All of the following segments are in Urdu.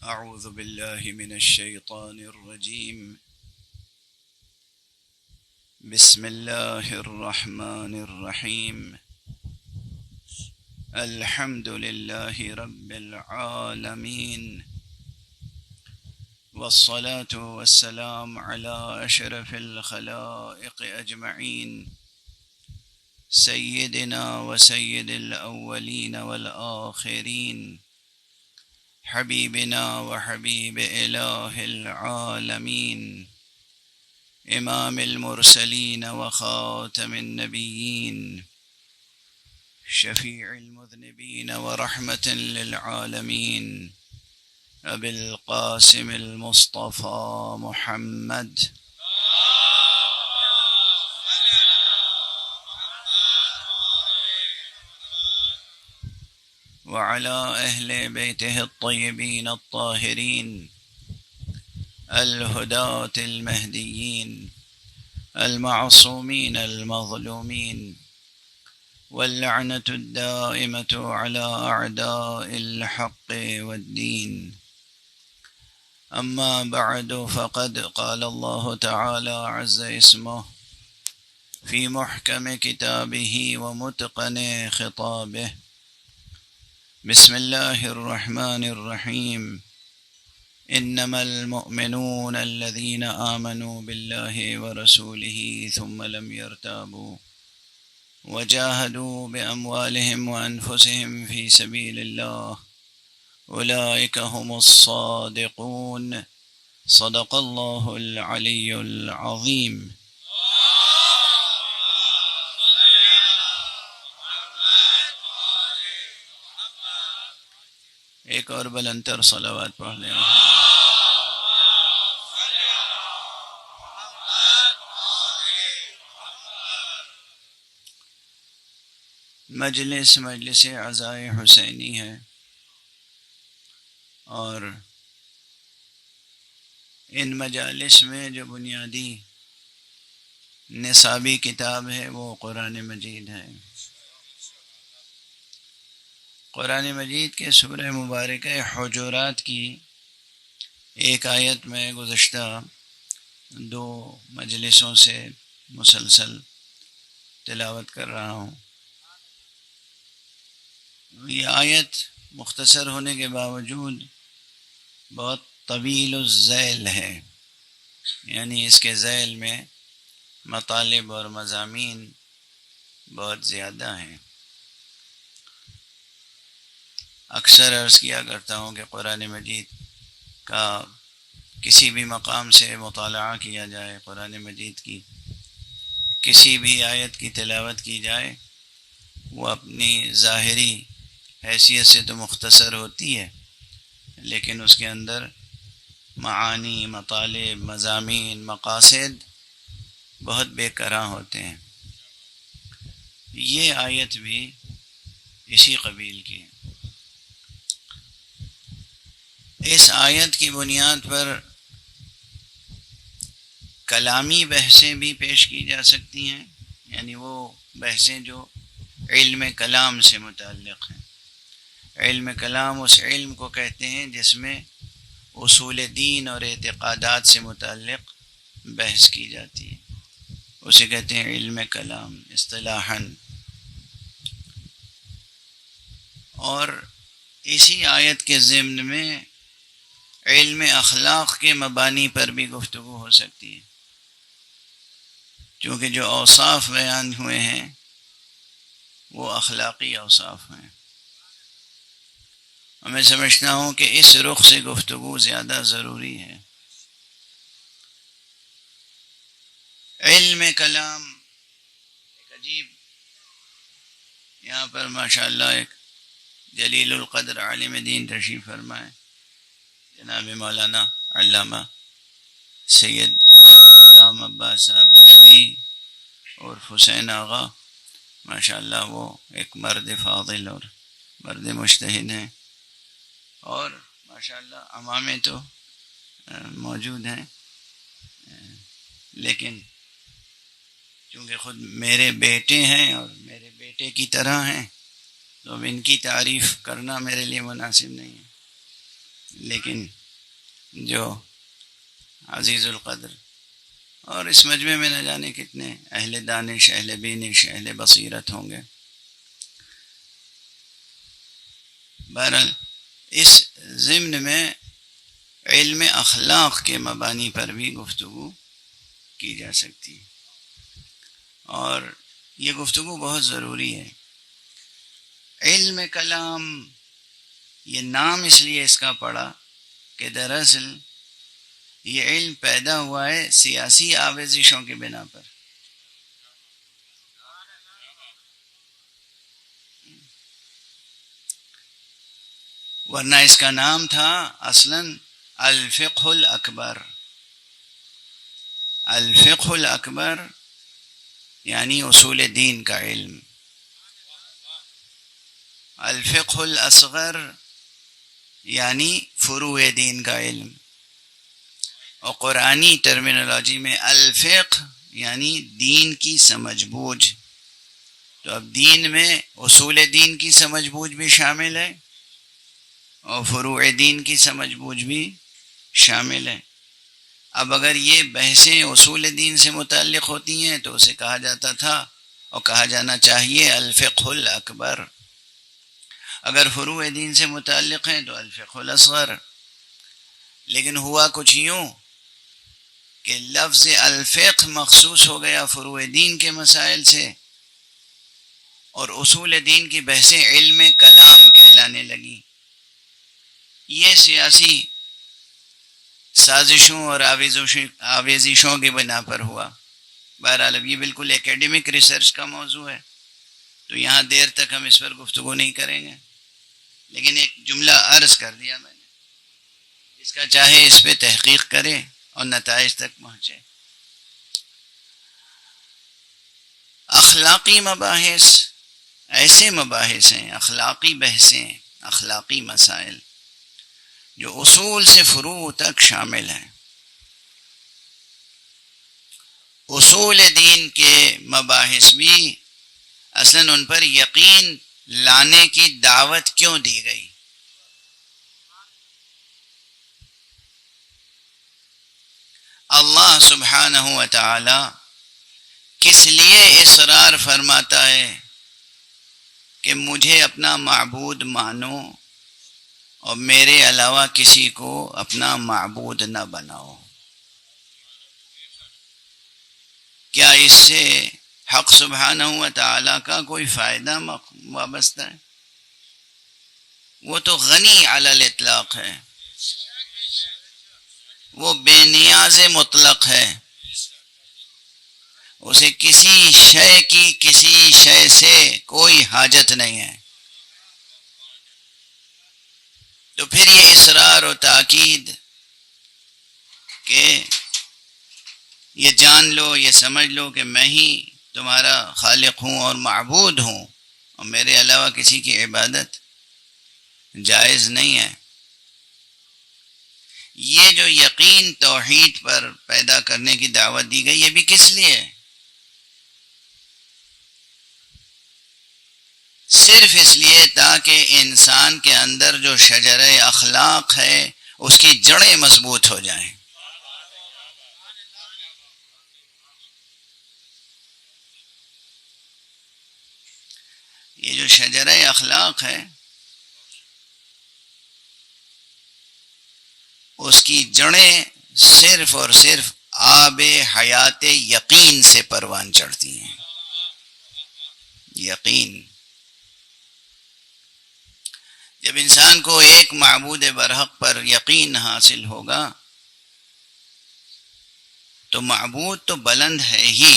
أعوذ بالله من الشيطان الرجيم. بسم الله الرحمن الرحيم. الحمد لله رب العالمين، والصلاة والسلام على أشرف الخلائق أجمعين، سيدنا وسيد الأولين والآخرين، حبيبنا وحبيب إله العالمين، إمام المرسلين وخاتم النبيين، شفيع المذنبين ورحمة للعالمين، أبي القاسم المصطفى محمد وعلى أهل بيته الطيبين الطاهرين الهداة المهديين المعصومين المظلومين، واللعنة الدائمة على أعداء الحق والدين. أما بعد، فقد قال الله تعالى عز اسمه في محكم كتابه ومتقن خطابه: بسم الله الرحمن الرحيم. إنما المؤمنون الذين آمنوا بالله ورسوله ثم لم يرتابوا وجاهدوا بأموالهم وأنفسهم في سبيل الله، أولئك هم الصادقون. صدق الله العلي العظيم. ایک اور بلندتر صلوات پڑھ لیں. مجلس عزائے حسینی ہے، اور ان مجالس میں جو بنیادی نصابی کتاب ہے وہ قرآن مجید ہے. قرآن مجید کے سورہ مبارکہ حجرات کی ایک آیت میں گزشتہ 2 مجلسوں سے مسلسل تلاوت کر رہا ہوں. یہ آیت مختصر ہونے کے باوجود بہت طویل الذیل ہے، یعنی اس کے ذیل میں مطالب اور مضامین بہت زیادہ ہیں. اکثر عرض کیا کرتا ہوں کہ قرآن مجید کا کسی بھی مقام سے مطالعہ کیا جائے، قرآن مجید کی کسی بھی آیت کی تلاوت کی جائے، وہ اپنی ظاہری حیثیت سے تو مختصر ہوتی ہے، لیکن اس کے اندر معانی، مطالب، مضامین، مقاصد بہت بے کراں ہوتے ہیں. یہ آیت بھی اسی قبیل کی ہے. اس آیت کی بنیاد پر کلامی بحثیں بھی پیش کی جا سکتی ہیں، یعنی وہ بحثیں جو علم کلام سے متعلق ہیں. علم کلام اس علم کو کہتے ہیں جس میں اصول دین اور اعتقادات سے متعلق بحث کی جاتی ہے، اسے کہتے ہیں علم کلام اصطلاحاً. اور اسی آیت کے ضمن میں علم اخلاق کے مبانی پر بھی گفتگو ہو سکتی ہے، چونکہ جو اوصاف بیان ہوئے ہیں وہ اخلاقی اوصاف ہیں. میں سمجھتا ہوں کہ اس رخ سے گفتگو زیادہ ضروری ہے. علم کلام ایک عجیب، یہاں پر ماشاءاللہ ایک جلیل القدر عالم دین تشریف فرمائے، جناب مولانا علامہ سید غلام عباس صاحب رضوی اور حسین آغا. ماشاءاللہ وہ ایک مرد فاضل اور مرد مجتہد ہیں، اور ماشاءاللہ امامے تو موجود ہیں. لیکن چونکہ خود میرے بیٹے ہیں اور میرے بیٹے کی طرح ہیں تو اب ان کی تعریف کرنا میرے لیے مناسب نہیں ہے. لیکن جو عزیز القدر اور اس مجمع میں نہ جانے کتنے اہل دانش، اہل بینش، اہل بصیرت ہوں گے. بہرحال اس ضمن میں علم اخلاق کے مبانی پر بھی گفتگو کی جا سکتی ہے، اور یہ گفتگو بہت ضروری ہے. علم کلام یہ نام اس لیے اس کا پڑا کہ دراصل یہ علم پیدا ہوا ہے سیاسی آویزشوں کی بنا پر. ورنہ اس کا نام تھا اصلاً الفقہ الاکبر. الفقہ الاکبر یعنی اصول دین کا علم. الفقہ الاصغر یعنی فروع دین کا علم. اور قرآنی ٹرمینالوجی میں الفقہ یعنی دین کی سمجھ بوجھ. تو اب دین میں اصول دین کی سمجھ بوجھ بھی شامل ہے اور فروع دین کی سمجھ بوجھ بھی شامل ہے. اب اگر یہ بحثیں اصول دین سے متعلق ہوتی ہیں تو اسے کہا جاتا تھا اور کہا جانا چاہیے الفقہ الاکبر. اگر فروع دین سے متعلق ہیں تو الفقہ الاصغر. لیکن ہوا کچھ یوں کہ لفظ الفقہ مخصوص ہو گیا فروع دین کے مسائل سے، اور اصول دین کی بحثیں علم کلام کہلانے لگی. یہ سیاسی سازشوں اور آویزشوں کی بنا پر ہوا. بہرحال اب یہ بالکل ایکیڈمک ریسرچ کا موضوع ہے تو یہاں دیر تک ہم اس پر گفتگو نہیں کریں گے، لیکن ایک جملہ عرض کر دیا میں نے، اس کا چاہے اس پہ تحقیق کرے اور نتائج تک پہنچے. اخلاقی مباحث ایسے مباحث ہیں، اخلاقی بحثیں، اخلاقی مسائل جو اصول سے فروع تک شامل ہیں. اصول دین کے مباحث بھی اصلاً ان پر یقین لانے کی دعوت کیوں دی گئی؟ اللہ سبحانہ و تعالی کس لیے اصرار فرماتا ہے کہ مجھے اپنا معبود مانو اور میرے علاوہ کسی کو اپنا معبود نہ بناؤ؟ کیا اس سے حق سبحانہ و تعالی کا کوئی فائدہ وابستہ ہے؟ وہ تو غنی علی الاطلاق ہے، وہ بے نیاز مطلق ہے، اسے کسی شے کی کسی شے سے کوئی حاجت نہیں ہے. تو پھر یہ اصرار و تاکید کہ یہ جان لو، یہ سمجھ لو کہ میں ہی تمہارا خالق ہوں اور معبود ہوں اور میرے علاوہ کسی کی عبادت جائز نہیں ہے. یہ جو یقین توحید پر پیدا کرنے کی دعوت دی گئی، یہ بھی کس لیے؟ صرف اس لیے تاکہ انسان کے اندر جو شجرہ اخلاق ہے اس کی جڑیں مضبوط ہو جائیں. یہ جو شجرہ اخلاق ہے اس کی جڑیں صرف اور صرف آب حیات یقین سے پروان چڑھتی ہیں. یقین. جب انسان کو ایک معبود برحق پر یقین حاصل ہوگا تو معبود تو بلند ہے ہی،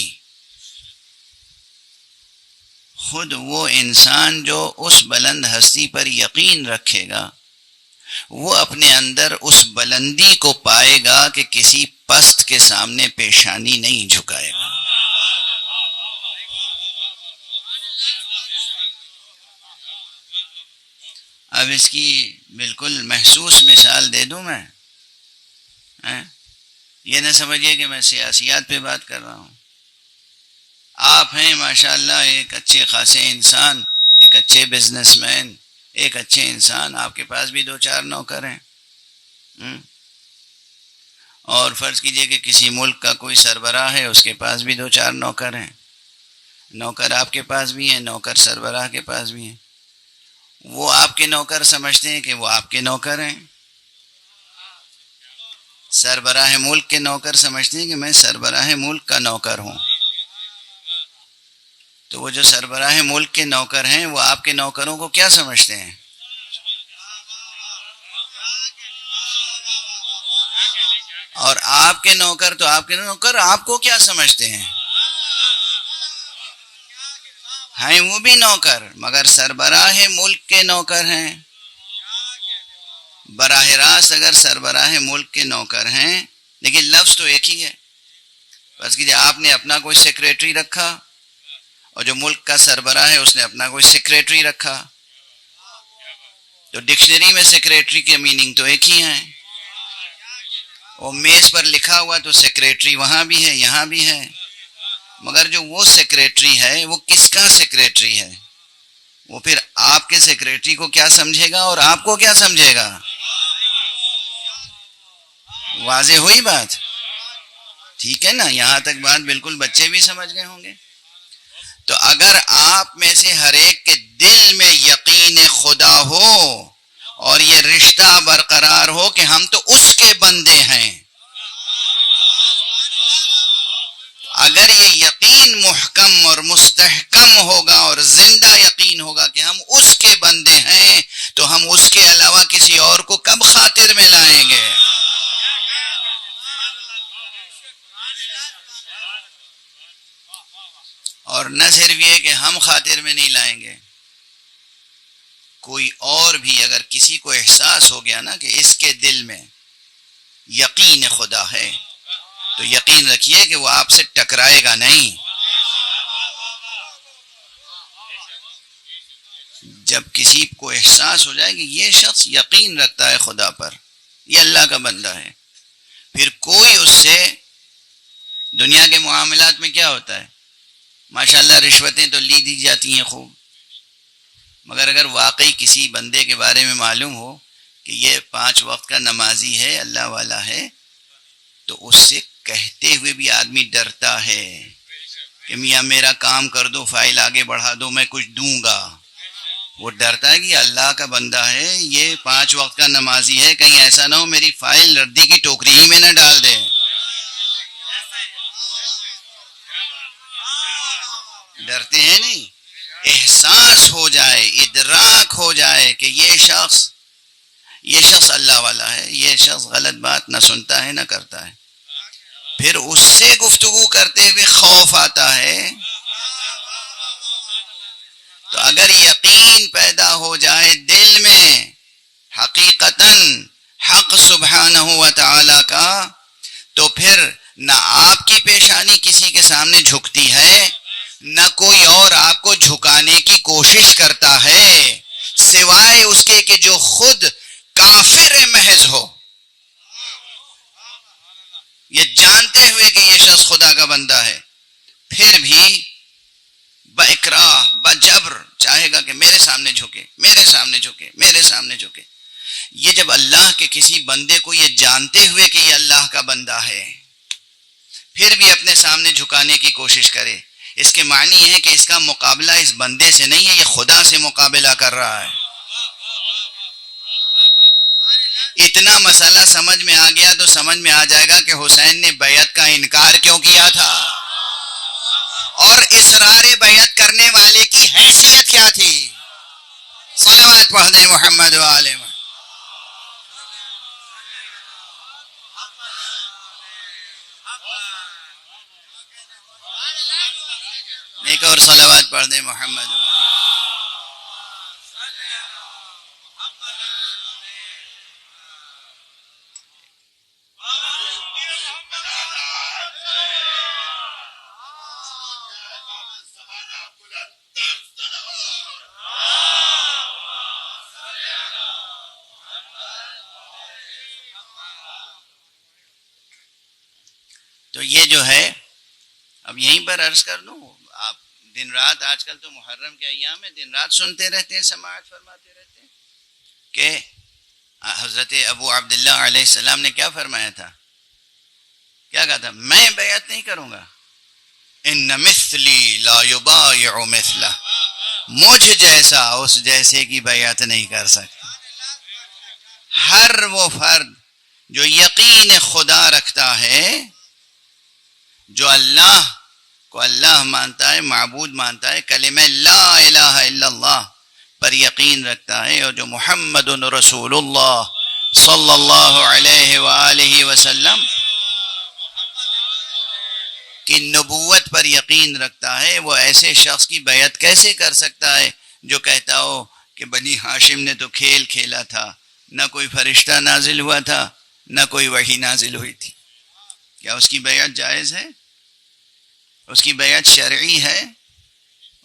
خود وہ انسان جو اس بلند ہستی پر یقین رکھے گا وہ اپنے اندر اس بلندی کو پائے گا کہ کسی پست کے سامنے پیشانی نہیں جھکائے گا. اب اس کی بالکل محسوس مثال دے دوں میں. یہ نہ سمجھیے کہ میں سیاسیات پہ بات کر رہا ہوں. آپ ہیں ماشاءاللہ ایک اچھے خاصے انسان، ایک اچھے بزنس مین، ایک اچھے انسان، آپ کے پاس بھی 2-4 نوکر ہیں. اور فرض کیجئے کہ کسی ملک کا کوئی سربراہ ہے، اس کے پاس بھی 2-4 نوکر ہیں. نوکر آپ کے پاس بھی ہیں، نوکر سربراہ کے پاس بھی ہیں. وہ آپ کے نوکر سمجھتے ہیں کہ وہ آپ کے نوکر ہیں. سربراہ ملک کے نوکر سمجھتے ہیں کہ میں سربراہ ملک کا نوکر ہوں. تو وہ جو سربراہ ملک کے نوکر ہیں وہ آپ کے نوکروں کو کیا سمجھتے ہیں؟ اور آپ کے نوکر تو آپ کے نوکر آپ کو کیا سمجھتے ہیں؟ ہیں وہ بھی نوکر، مگر سربراہ ملک کے نوکر ہیں. براہ راست اگر سربراہ ملک کے نوکر ہیں، لیکن لفظ تو ایک ہی ہے. بس کہ آپ نے اپنا کوئی سیکریٹری رکھا اور جو ملک کا سربراہ ہے اس نے اپنا کوئی سیکریٹری رکھا، تو ڈکشنری میں سیکریٹری کے میننگ تو ایک ہی ہیں. وہ میز پر لکھا ہوا تو سیکریٹری وہاں بھی ہے یہاں بھی ہے، مگر جو وہ سیکریٹری ہے وہ کس کا سیکریٹری ہے؟ وہ پھر آپ کے سیکریٹری کو کیا سمجھے گا اور آپ کو کیا سمجھے گا؟ واضح ہوئی بات؟ ٹھیک ہے نا؟ یہاں تک بات بالکل بچے بھی سمجھ گئے ہوں گے. تو اگر آپ میں سے ہر ایک کے دل میں یقین خدا ہو اور یہ رشتہ برقرار ہو کہ ہم تو اس کے بندے ہیں، اگر یہ یقین محکم اور مستحکم ہوگا اور زندہ یقین ہوگا کہ ہم اس کے بندے ہیں، تو ہم اس کے علاوہ کسی اور کو کب خاطر میں لائیں گے؟ اور نہ صرف یہ کہ ہم خاطر میں نہیں لائیں گے، کوئی اور بھی اگر کسی کو احساس ہو گیا نا کہ اس کے دل میں یقین خدا ہے، تو یقین رکھیے کہ وہ آپ سے ٹکرائے گا نہیں. جب کسی کو احساس ہو جائے کہ یہ شخص یقین رکھتا ہے خدا پر، یہ اللہ کا بندہ ہے، پھر کوئی اس سے دنیا کے معاملات میں کیا ہوتا ہے؟ ماشاءاللہ رشوتیں تو لی دی جاتی ہیں خوب، مگر اگر واقعی کسی بندے کے بارے میں معلوم ہو کہ یہ 5 وقت کا نمازی ہے، اللہ والا ہے، تو اس سے کہتے ہوئے بھی آدمی ڈرتا ہے کہ میاں میرا کام کر دو، فائل آگے بڑھا دو، میں کچھ دوں گا. وہ ڈرتا ہے کہ اللہ کا بندہ ہے، یہ 5 وقت کا نمازی ہے، کہیں ایسا نہ ہو میری فائل ردی کی ٹوکری ہی میں نہ ڈال دے. ڈرتے ہیں نہیں؟ احساس ہو جائے، ادراک ہو جائے کہ یہ شخص اللہ والا ہے، یہ شخص غلط بات نہ سنتا ہے نہ کرتا ہے، پھر اس سے گفتگو کرتے ہوئے خوف آتا ہے. تو اگر یقین پیدا ہو جائے دل میں حقیقتاً حق سبحانہ و تعالی کا، تو پھر نہ آپ کی پیشانی کسی کے سامنے جھکتی ہے، نہ کوئی اور آپ کو جھکانے کی کوشش کرتا ہے، سوائے اس کے کہ جو خود کافر محض ہو. یہ جانتے ہوئے کہ یہ شخص خدا کا بندہ ہے، پھر بھی باکراہ بجبر چاہے گا کہ میرے سامنے جھکے، میرے سامنے جھکے، میرے سامنے جھکے. یہ جب اللہ کے کسی بندے کو یہ جانتے ہوئے کہ یہ اللہ کا بندہ ہے پھر بھی اپنے سامنے جھکانے کی کوشش کرے، اس کے معنی ہے کہ اس کا مقابلہ اس بندے سے نہیں ہے، یہ خدا سے مقابلہ کر رہا ہے. اتنا مسئلہ سمجھ میں آ گیا تو سمجھ میں آ جائے گا کہ حسین نے بیعت کا انکار کیوں کیا تھا اور اصرار بیعت کرنے والے کی حیثیت کیا تھی. صلوات پڑھ دیں محمد و آل محمد. ایک اور صلوات پڑھ دیں محمد و آل محمد. تو یہ جو ہے، اب یہیں پر عرض کر دوں، آپ دن رات آج کل تو محرم کے ایام میں دن رات سنتے رہتے ہیں، سماعت فرماتے رہتے ہیں کہ حضرت ابو عبداللہ علیہ السلام نے کیا فرمایا تھا، کیا کہا تھا؟ میں بیعت نہیں کروں گا، ان مثلی لا یبایع مثلہ، مجھ جیسا اس جیسے کی بیعت نہیں کر سکتا۔ ہر وہ فرد جو یقین خدا رکھتا ہے، جو اللہ کو اللہ مانتا ہے، معبود مانتا ہے، کلمہ لا الہ الا اللہ پر یقین رکھتا ہے، اور جو محمد رسول اللہ صلی اللہ علیہ وآلہ وسلم کی نبوت پر یقین رکھتا ہے، وہ ایسے شخص کی بیعت کیسے کر سکتا ہے جو کہتا ہو کہ بنی ہاشم نے تو کھیل کھیلا تھا، نہ کوئی فرشتہ نازل ہوا تھا، نہ کوئی وحی نازل ہوئی تھی؟ کیا اس کی بیعت جائز ہے؟ اس کی بیعت شرعی ہے؟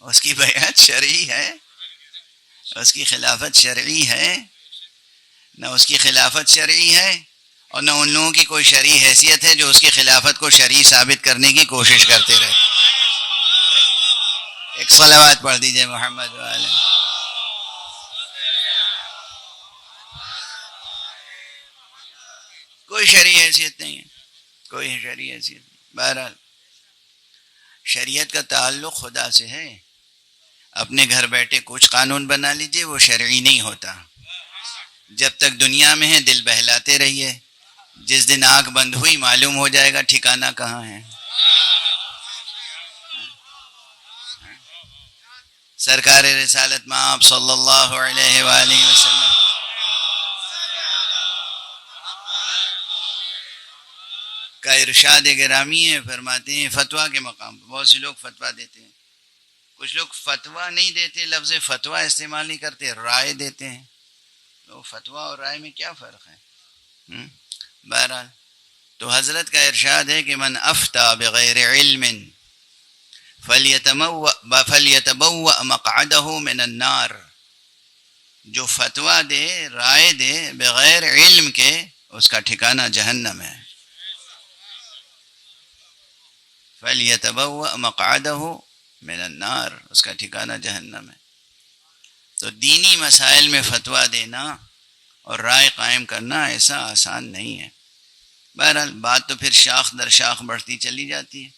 اس کی بیعت شرعی ہے؟ اس کی خلافت شرعی ہے؟ نہ اس کی خلافت شرعی ہے، اور نہ ان لوگوں کی کوئی شرعی حیثیت ہے جو اس کی خلافت کو شرعی ثابت کرنے کی کوشش کرتے رہتے۔ ایک صلوات پڑھ دیجئے محمد والے۔ کوئی شرعی حیثیت نہیں ہے، کوئی شرعی حیثیت نہیں۔ بہرحال شریعت کا تعلق خدا سے ہے، اپنے گھر بیٹھے کچھ قانون بنا لیجئے، وہ شرعی نہیں ہوتا۔ جب تک دنیا میں ہے دل بہلاتے رہیے، جس دن آنکھ بند ہوئی معلوم ہو جائے گا ٹھکانہ کہاں ہے۔ سرکار رسالت مآب صلی اللہ علیہ وآلہ وسلم کا ارشاد گرامی ہے، فرماتے ہیں فتویٰ کے مقام پر بہت سے لوگ فتویٰ دیتے ہیں، کچھ لوگ فتویٰ نہیں دیتے، لفظ فتویٰ استعمال نہیں کرتے، رائے دیتے ہیں۔ تو فتویٰ اور رائے میں کیا فرق ہے؟ بہرحال تو حضرت کا ارشاد ہے کہ من افتى بغیر علم فلیتبوأ مقعدہ من النار، جو فتویٰ دے، رائے دے بغیر علم کے، اس کا ٹھکانہ جہنم ہے۔ فلیتبوأ مقعدہ من النار، اس کا ٹھکانہ جہنم ہے۔ تو دینی مسائل میں فتویٰ دینا اور رائے قائم کرنا ایسا آسان نہیں ہے۔ بہرحال بات تو پھر شاخ در شاخ بڑھتی چلی جاتی ہے۔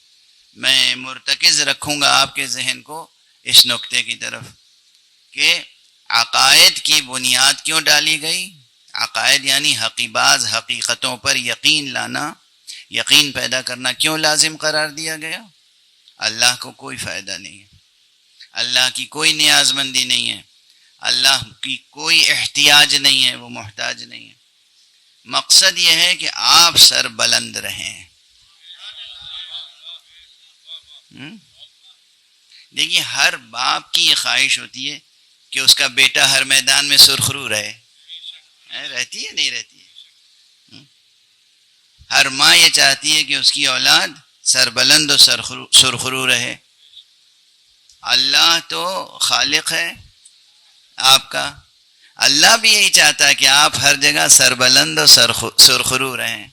میں مرتکز رکھوں گا آپ کے ذہن کو اس نقطے کی طرف کہ عقائد کی بنیاد کیوں ڈالی گئی؟ عقائد یعنی بعض حقیقتوں پر یقین لانا، یقین پیدا کرنا کیوں لازم قرار دیا گیا؟ اللہ کو کوئی فائدہ نہیں ہے، اللہ کی کوئی نیاز مندی نہیں ہے، اللہ کی کوئی احتیاج نہیں ہے، وہ محتاج نہیں ہے۔ مقصد یہ ہے کہ آپ سر بلند رہیں۔ دیکھیے ہر باپ کی یہ خواہش ہوتی ہے کہ اس کا بیٹا ہر میدان میں سرخرو رہے، رہتی ہے نہیں رہتی ہے؟ ہر ماں یہ چاہتی ہے کہ اس کی اولاد سربلند و سرخرو رہے۔ اللہ تو خالق ہے آپ کا، اللہ بھی یہی چاہتا ہے کہ آپ ہر جگہ سربلند و سرخرو رہیں۔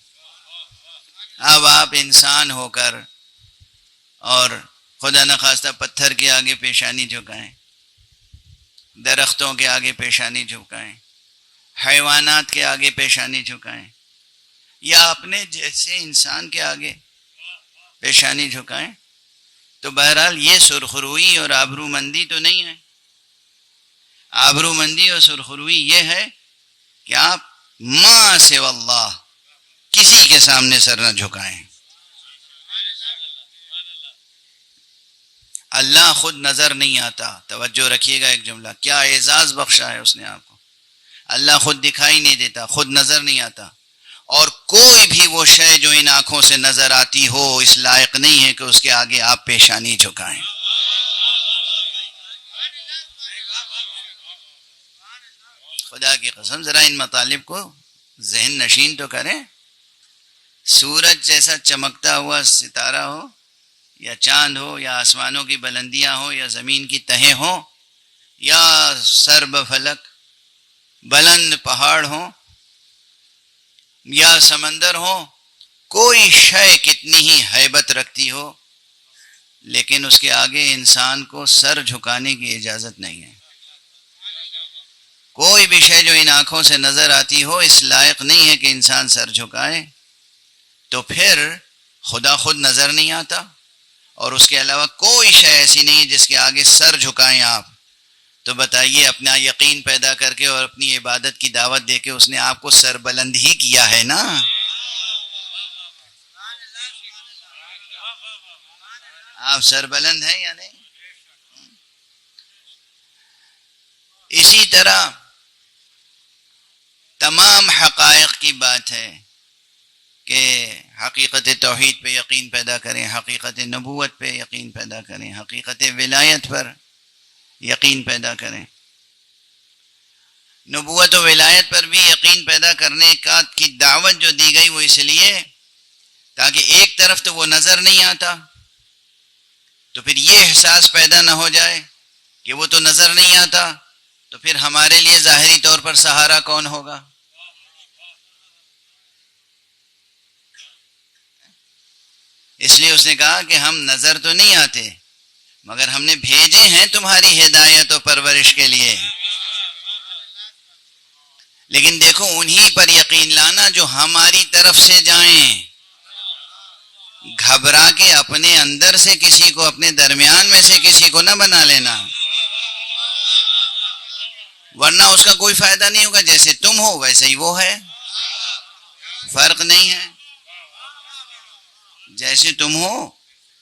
اب آپ انسان ہو کر اور خدا نخواستہ پتھر کے آگے پیشانی جھکائیں، درختوں کے آگے پیشانی جھکائیں، حیوانات کے آگے پیشانی جھکائیں، یا اپنے جیسے انسان کے آگے پیشانی جھکائیں، تو بہرحال یہ سرخروئی اور آبرومندی تو نہیں ہے۔ آبرومندی اور سرخروئی یہ ہے کہ آپ ما سوی اللہ کسی کے سامنے سر نہ جھکائیں۔ اللہ خود نظر نہیں آتا، توجہ رکھیے گا ایک جملہ، کیا اعزاز بخشا ہے اس نے آپ کو۔ اللہ خود دکھائی نہیں دیتا، خود نظر نہیں آتا، اور کوئی بھی وہ شے جو ان آنکھوں سے نظر آتی ہو اس لائق نہیں ہے کہ اس کے آگے آپ پیشانی جھکائیں۔ خدا کی قسم ذرا ان مطالب کو ذہن نشین تو کریں۔ سورج جیسا چمکتا ہوا ستارہ ہو، یا چاند ہو، یا آسمانوں کی بلندیاں ہو، یا زمین کی تہیں ہوں، یا سرب فلک بلند پہاڑ ہوں، یا سمندر ہوں، کوئی شے کتنی ہی ہیبت رکھتی ہو لیکن اس کے آگے انسان کو سر جھکانے کی اجازت نہیں ہے. کوئی بھی شے جو ان آنکھوں سے نظر آتی ہو اس لائق نہیں ہے کہ انسان سر جھکائے. تو پھر خدا خود نظر نہیں آتا اور اس کے علاوہ کوئی شے ایسی نہیں ہے جس کے آگے سر جھکائیں آپ. تو بتائیے اپنا یقین پیدا کر کے اور اپنی عبادت کی دعوت دے کے اس نے آپ کو سر بلند ہی کیا ہے نا. آپ سر بلند ہیں یا نہیں؟ اسی طرح تمام حقائق کی بات ہے کہ حقیقت توحید پہ یقین پیدا کریں، حقیقت نبوت پہ یقین پیدا کریں، حقیقت ولایت پر یقین پیدا کریں. نبوت و ولایت پر بھی یقین پیدا کرنے کی دعوت جو دی گئی وہ اس لیے تاکہ ایک طرف تو وہ نظر نہیں آتا تو پھر یہ احساس پیدا نہ ہو جائے کہ وہ تو نظر نہیں آتا تو پھر ہمارے لیے ظاہری طور پر سہارا کون ہوگا. اس لیے اس نے کہا کہ ہم نظر تو نہیں آتے مگر ہم نے بھیجے ہیں تمہاری ہدایت و پرورش کے لیے. لیکن دیکھو انہی پر یقین لانا جو ہماری طرف سے جائیں. گھبرا کے اپنے اندر سے کسی کو، اپنے درمیان میں سے کسی کو نہ بنا لینا، ورنہ اس کا کوئی فائدہ نہیں ہوگا. جیسے تم ہو ویسے ہی وہ ہے، فرق نہیں ہے. جیسے تم ہو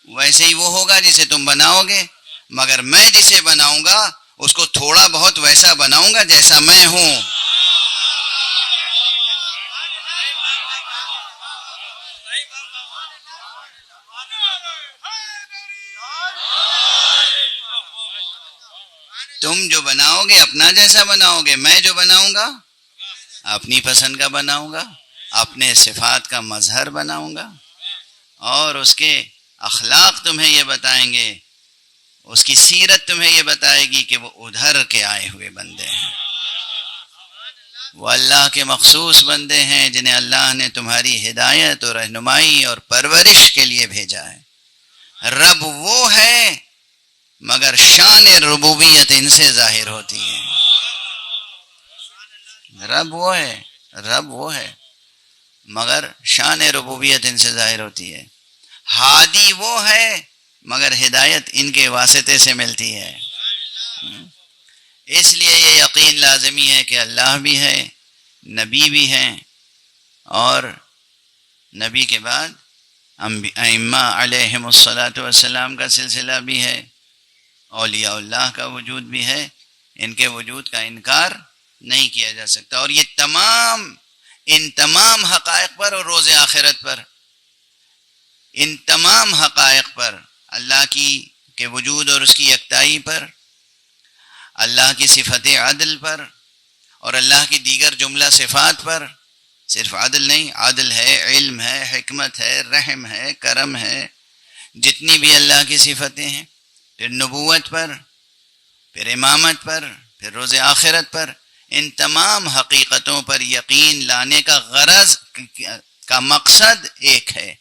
ویسے ہی وہ ہوگا جسے تم بناؤ گے، مگر میں جسے بناؤں گا اس کو تھوڑا بہت ویسا بناؤں گا جیسا میں ہوں. تم جو بناؤ گے اپنا جیسا بناؤ گے، میں جو بناؤں گا اپنی پسند کا بناؤں گا، اپنے صفات کا مظہر بناؤں گا، اور اس کے اخلاق تمہیں یہ بتائیں گے، اس کی سیرت تمہیں یہ بتائے گی کہ وہ ادھر کے آئے ہوئے بندے ہیں، وہ اللہ کے مخصوص بندے ہیں جنہیں اللہ نے تمہاری ہدایت اور رہنمائی اور پرورش کے لیے بھیجا ہے. رب وہ ہے مگر شان ربوبیت ان سے ظاہر ہوتی ہے. رب وہ ہے مگر شان ربوبیت ان سے ظاہر ہوتی ہے. ہادی وہ ہے مگر ہدایت ان کے واسطے سے ملتی ہے. اس لیے یہ یقین لازمی ہے کہ اللہ بھی ہے، نبی بھی ہیں، اور نبی کے بعد ائمہ علیہم الصلاۃ والسلام کا سلسلہ بھی ہے، اولیاء اللہ کا وجود بھی ہے. ان کے وجود کا انکار نہیں کیا جا سکتا. اور یہ ان تمام حقائق پر اور روز آخرت پر، ان تمام حقائق پر، اللہ کے وجود اور اس کی یکتائی پر، اللہ کی صفت عدل پر اور اللہ کی دیگر جملہ صفات پر. صرف عدل نہیں، عدل ہے، علم ہے، حکمت ہے، رحم ہے، کرم ہے، جتنی بھی اللہ کی صفتیں ہیں. پھر نبوت پر، پھر امامت پر، پھر روز آخرت پر. ان تمام حقیقتوں پر یقین لانے کا غرض کا مقصد ایک ہے،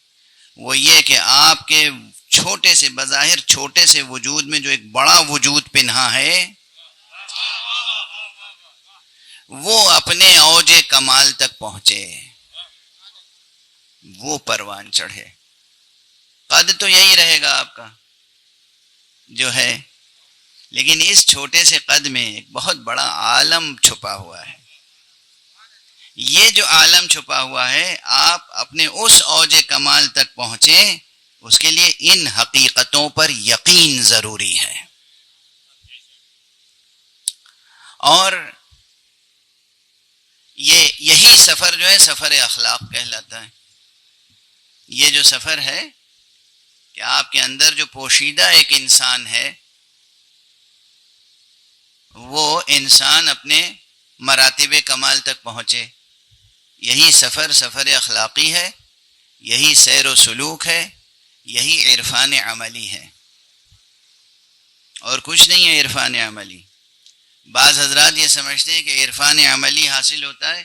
وہ یہ کہ آپ کے چھوٹے سے، بظاہر چھوٹے سے وجود میں جو ایک بڑا وجود پنہا ہے وہ اپنے اوج کمال تک پہنچے، وہ پروان چڑھے. قد تو یہی رہے گا آپ کا جو ہے، لیکن اس چھوٹے سے قد میں ایک بہت بڑا عالم چھپا ہوا ہے. یہ جو عالم چھپا ہوا ہے، آپ اپنے اس اوج کمال تک پہنچیں، اس کے لیے ان حقیقتوں پر یقین ضروری ہے. اور یہی سفر جو ہے سفر اخلاق کہلاتا ہے. یہ جو سفر ہے کہ آپ کے اندر جو پوشیدہ ایک انسان ہے، وہ انسان اپنے مراتب کمال تک پہنچے، یہی سفر اخلاقی ہے، یہی سیر و سلوک ہے، یہی عرفان عملی ہے، اور کچھ نہیں ہے عرفان عملی. بعض حضرات یہ سمجھتے ہیں کہ عرفان عملی حاصل ہوتا ہے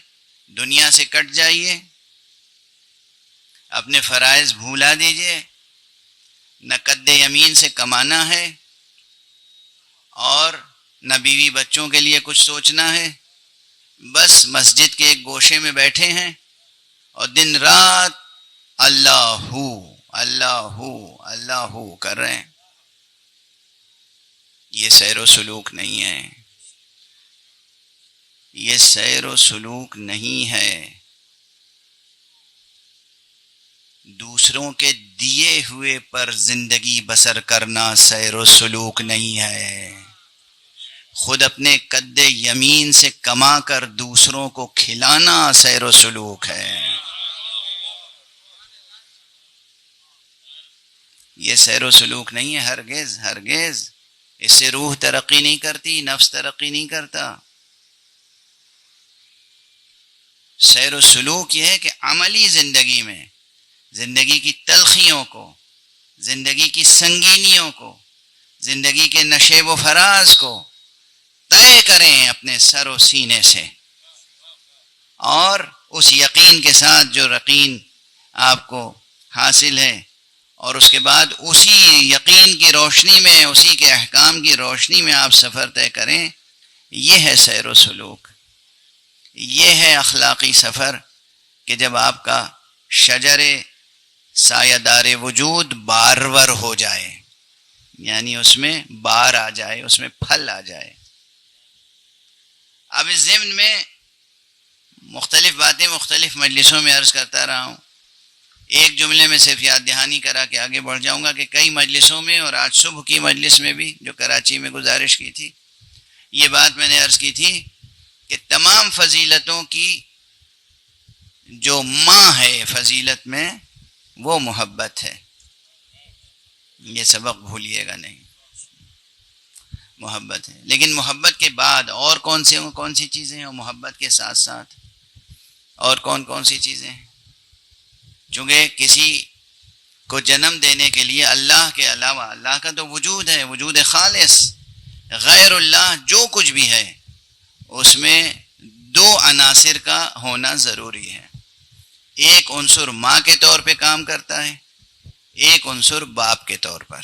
دنیا سے کٹ جائیے، اپنے فرائض بھولا دیجئے، نہ قد یمین سے کمانا ہے اور نہ بیوی بچوں کے لیے کچھ سوچنا ہے، بس مسجد کے ایک گوشے میں بیٹھے ہیں اور دن رات اللہ ہو اللہ ہو اللہ ہو کر رہے ہیں. یہ سیر و سلوک نہیں ہے، یہ سیر و سلوک نہیں ہے. دوسروں کے دیے ہوئے پر زندگی بسر کرنا سیر و سلوک نہیں ہے. خود اپنے قد یمین سے کما کر دوسروں کو کھلانا سیر و سلوک ہے. یہ سیر و سلوک نہیں ہے، ہرگز ہرگز. اس سے روح ترقی نہیں کرتی، نفس ترقی نہیں کرتا. سیر و سلوک یہ ہے کہ عملی زندگی میں زندگی کی تلخیوں کو، زندگی کی سنگینیوں کو، زندگی کے نشیب و فراز کو طے کریں اپنے سر و سینے سے، اور اس یقین کے ساتھ جو یقین آپ کو حاصل ہے، اور اس کے بعد اسی یقین کی روشنی میں، اسی کے احکام کی روشنی میں آپ سفر طے کریں. یہ ہے سیر و سلوک، یہ ہے اخلاقی سفر کہ جب آپ کا شجر سایہ دار وجود بارور ہو جائے، یعنی اس میں بار آ جائے، اس میں پھل آ جائے. اب اس ضمن میں مختلف باتیں مختلف مجلسوں میں عرض کرتا رہا ہوں. ایک جملے میں صرف یاد دہانی کرا کے آگے بڑھ جاؤں گا کہ کئی مجلسوں میں اور آج صبح کی مجلس میں بھی جو کراچی میں گزارش کی تھی، یہ بات میں نے عرض کی تھی کہ تمام فضیلتوں کی جو ماں ہے فضیلت میں وہ محبت ہے. یہ سبق بھولیے گا نہیں، محبت ہے. لیکن محبت کے بعد اور کون سی چیزیں ہیں، اور محبت کے ساتھ ساتھ اور کون سی چیزیں ہیں؟ چونکہ کسی کو جنم دینے کے لیے اللہ کے علاوہ، اللہ کا تو وجود ہے، وجود خالص، غیر اللہ جو کچھ بھی ہے اس میں دو عناصر کا ہونا ضروری ہے. ایک عنصر ماں کے طور پہ کام کرتا ہے، ایک عنصر باپ کے طور پر.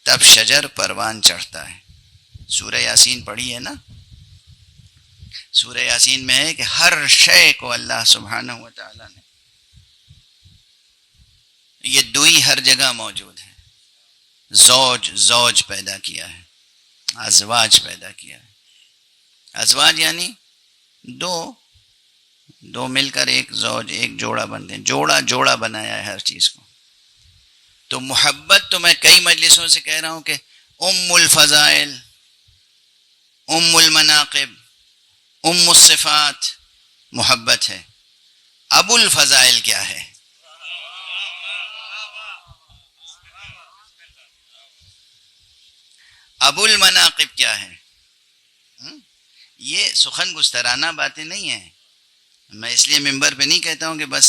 تب شجر پروان چڑھتا ہے. سورہ یاسین پڑھی ہے نا؟ سورہ یاسین میں ہے کہ ہر شے کو اللہ سبحانہ و تعالی نے، یہ دوئی ہر جگہ موجود ہے. زوج پیدا کیا ہے، ازواج پیدا کیا ہے. ازواج یعنی دو مل کر ایک زوج، ایک جوڑا بنتے ہیں. جوڑا بنایا ہے ہر چیز کو. تو محبت تو میں کئی مجلسوں سے کہہ رہا ہوں کہ ام الفضائل، ام المناقب، ام الصفات محبت ہے. ابو الفضائل کیا ہے؟ ابو المناقب کیا ہے؟ یہ سخن گسترانہ باتیں نہیں ہیں. میں اس لیے ممبر پہ نہیں کہتا ہوں کہ بس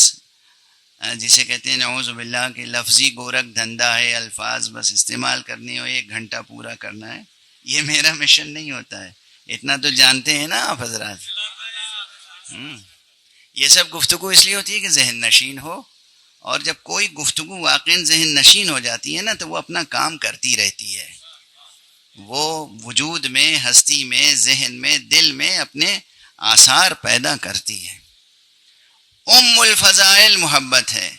جسے کہتے ہیں نعوذ باللہ کہ لفظی گورکھ دھندا ہے، الفاظ بس استعمال کرنی ہو، 1 گھنٹہ پورا کرنا ہے. یہ میرا مشن نہیں ہوتا ہے. اتنا تو جانتے ہیں نا آپ حضرات. یہ سب گفتگو اس لیے ہوتی ہے کہ ذہن نشین ہو، اور جب کوئی گفتگو واقعی ذہن نشین ہو جاتی ہے نا تو وہ اپنا کام کرتی رہتی ہے. وہ وجود میں، ہستی میں، ذہن میں، دل میں اپنے آثار پیدا کرتی ہے. ام الفضائل محبت ہے،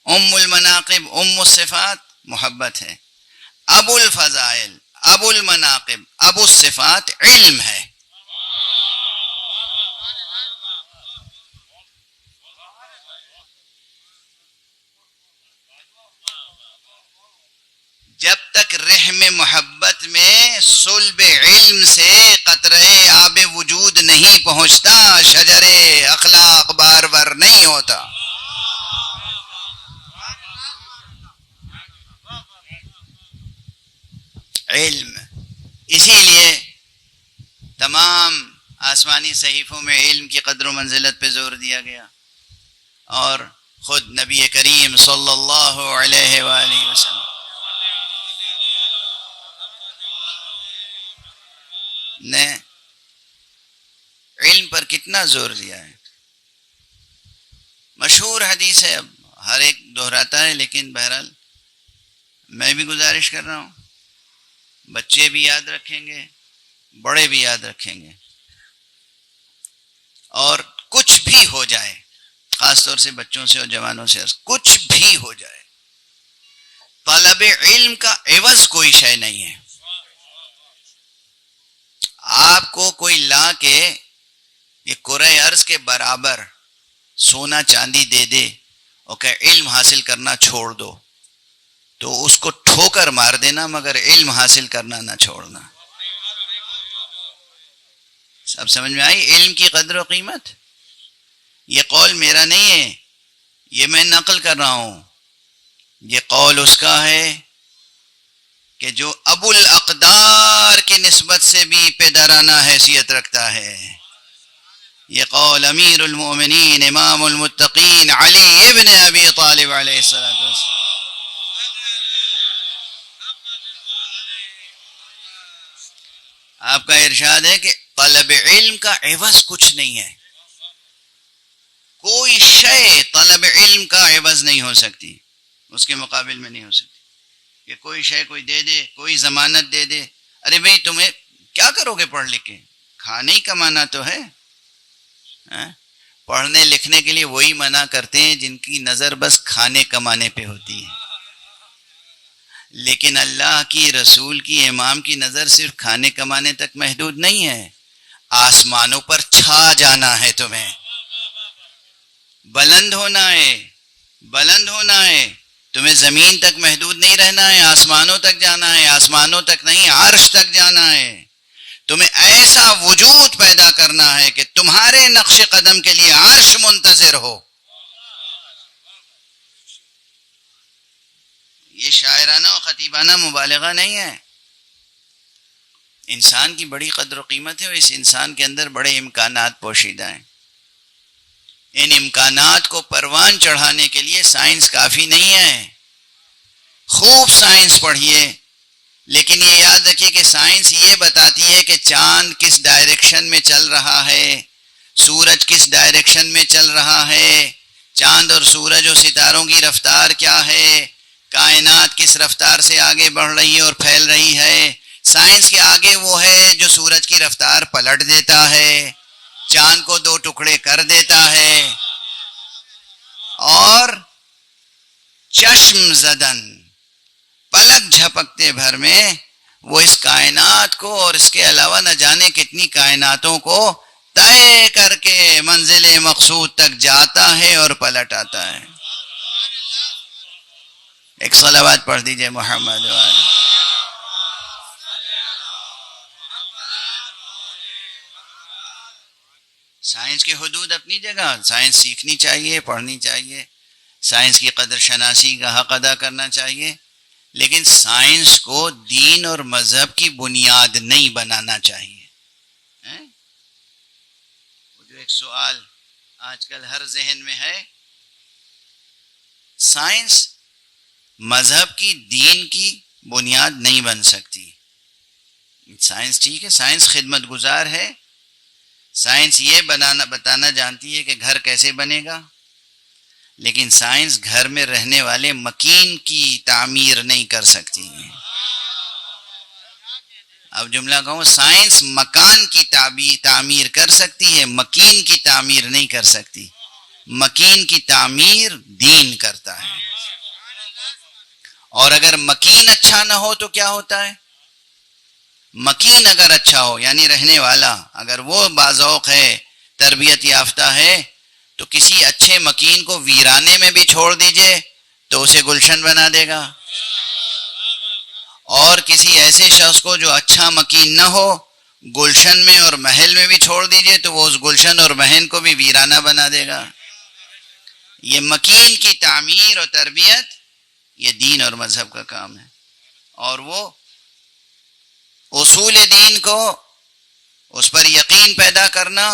ام المناقب، ام الصفات محبت ہے. ابو الفضائل، ابو المناقب، ابو الصفات علم ہے. جب تک رحم محبت میں صلب علم سے قطرے آب وجود نہیں پہنچتا، شجر اخلاق بار نہیں ہوتا. علم، اسی لیے تمام آسمانی صحیفوں میں علم کی قدر و منزلت پہ زور دیا گیا، اور خود نبی کریم صلی اللہ علیہ وآلہ وسلم نے علم پر کتنا زور دیا ہے. مشہور مشہور حدیث ہے، اب ہر ایک دہراتا ہے، لیکن بہرحال میں بھی گزارش کر رہا ہوں، بچے بھی یاد رکھیں گے، بڑے بھی یاد رکھیں گے، اور کچھ بھی ہو جائے، خاص طور سے بچوں سے اور جوانوں سے، کچھ بھی ہو جائے، طلب علم کا عوض کوئی شے نہیں ہے۔ آپ کو کوئی لا کے یہ کرۂ ارض کے برابر سونا چاندی دے دے اور کہ علم حاصل کرنا چھوڑ دو، تو اس کو ٹھوکر مار دینا، مگر علم حاصل کرنا نہ چھوڑنا۔ سب سمجھ میں آئی علم کی قدر و قیمت؟ یہ قول میرا نہیں ہے، یہ میں نقل کر رہا ہوں، یہ قول اس کا ہے کہ جو ابو الاقدار کی نسبت سے بھی پدرانہ حیثیت رکھتا ہے۔ یہ قول امیر المؤمنین امام المتقین علی ابن ابی طالب علیہ السلام۔ آپ کا ارشاد ہے کہ طلب علم کا عوض کچھ نہیں ہے، کوئی شے طلب علم کا عوض نہیں ہو سکتی، اس کے مقابل میں نہیں ہو سکتی کہ کوئی شے کوئی دے دے، کوئی ضمانت دے دے۔ ارے بھئی تمہیں کیا کرو گے پڑھ لکھ کے؟ کھانے ہی کمانا تو ہے۔ پڑھنے لکھنے کے لیے وہی منع کرتے ہیں جن کی نظر بس کھانے کمانے پہ ہوتی ہے، لیکن اللہ کی، رسول کی، امام کی نظر صرف کھانے کمانے تک محدود نہیں ہے، آسمانوں پر چھا جانا ہے، تمہیں بلند ہونا ہے، بلند ہونا ہے، تمہیں زمین تک محدود نہیں رہنا ہے، آسمانوں تک جانا ہے، آسمانوں تک نہیں عرش تک جانا ہے، تمہیں ایسا وجود پیدا کرنا ہے کہ تمہارے نقش قدم کے لیے عرش منتظر ہو۔ یہ شاعرانہ و خطیبانہ مبالغہ نہیں ہے، انسان کی بڑی قدر و قیمت ہے، اور اس انسان کے اندر بڑے امکانات پوشیدہ ہیں۔ ان امکانات کو پروان چڑھانے کے لیے سائنس کافی نہیں ہے۔ خوب سائنس پڑھیے، لیکن یہ یاد رکھیے کہ سائنس یہ بتاتی ہے کہ چاند کس ڈائریکشن میں چل رہا ہے، سورج کس ڈائریکشن میں چل رہا ہے، چاند اور سورج اور ستاروں کی رفتار کیا ہے، کائنات کس رفتار سے آگے بڑھ رہی ہے اور پھیل رہی ہے۔ سائنس کے آگے وہ ہے جو سورج کی رفتار پلٹ دیتا ہے، چاند کو دو ٹکڑے کر دیتا ہے، اور چشم زدن پلک جھپکتے بھر میں وہ اس کائنات کو اور اس کے علاوہ نہ جانے کتنی کائناتوں کو طے کر کے منزل مقصود تک جاتا ہے اور پلٹ آتا ہے۔ ایک صلوات پڑھ دیجئے محمد وآلہ۔ سائنس کی حدود اپنی جگہ، سائنس سیکھنی چاہیے، پڑھنی چاہیے، سائنس کی قدر شناسی کا حق ادا کرنا چاہیے، لیکن سائنس کو دین اور مذہب کی بنیاد نہیں بنانا چاہیے۔ جو ایک سوال آج کل ہر ذہن میں ہے، سائنس مذہب کی، دین کی بنیاد نہیں بن سکتی۔ سائنس ٹھیک ہے، سائنس خدمت گزار ہے، سائنس یہ بتانا جانتی ہے کہ گھر کیسے بنے گا، لیکن سائنس گھر میں رہنے والے مکین کی تعمیر نہیں کر سکتی۔ اب جملہ کہوں، سائنس مکان کی تعمیر کر سکتی ہے، مکین کی تعمیر نہیں کر سکتی۔ مکین کی تعمیر دین کرتا ہے، اور اگر مکین اچھا نہ ہو تو کیا ہوتا ہے؟ مکین اگر اچھا ہو، یعنی رہنے والا اگر وہ باذوق ہے، تربیت یافتہ ہے، تو کسی اچھے مکین کو ویرانے میں بھی چھوڑ دیجئے تو اسے گلشن بنا دے گا، اور کسی ایسے شخص کو جو اچھا مکین نہ ہو، گلشن میں اور محل میں بھی چھوڑ دیجئے تو وہ اس گلشن اور محل کو بھی ویرانہ بنا دے گا۔ یہ مکین کی تعمیر اور تربیت یہ دین اور مذہب کا کام ہے، اور وہ اصول دین کو اس پر یقین پیدا کرنا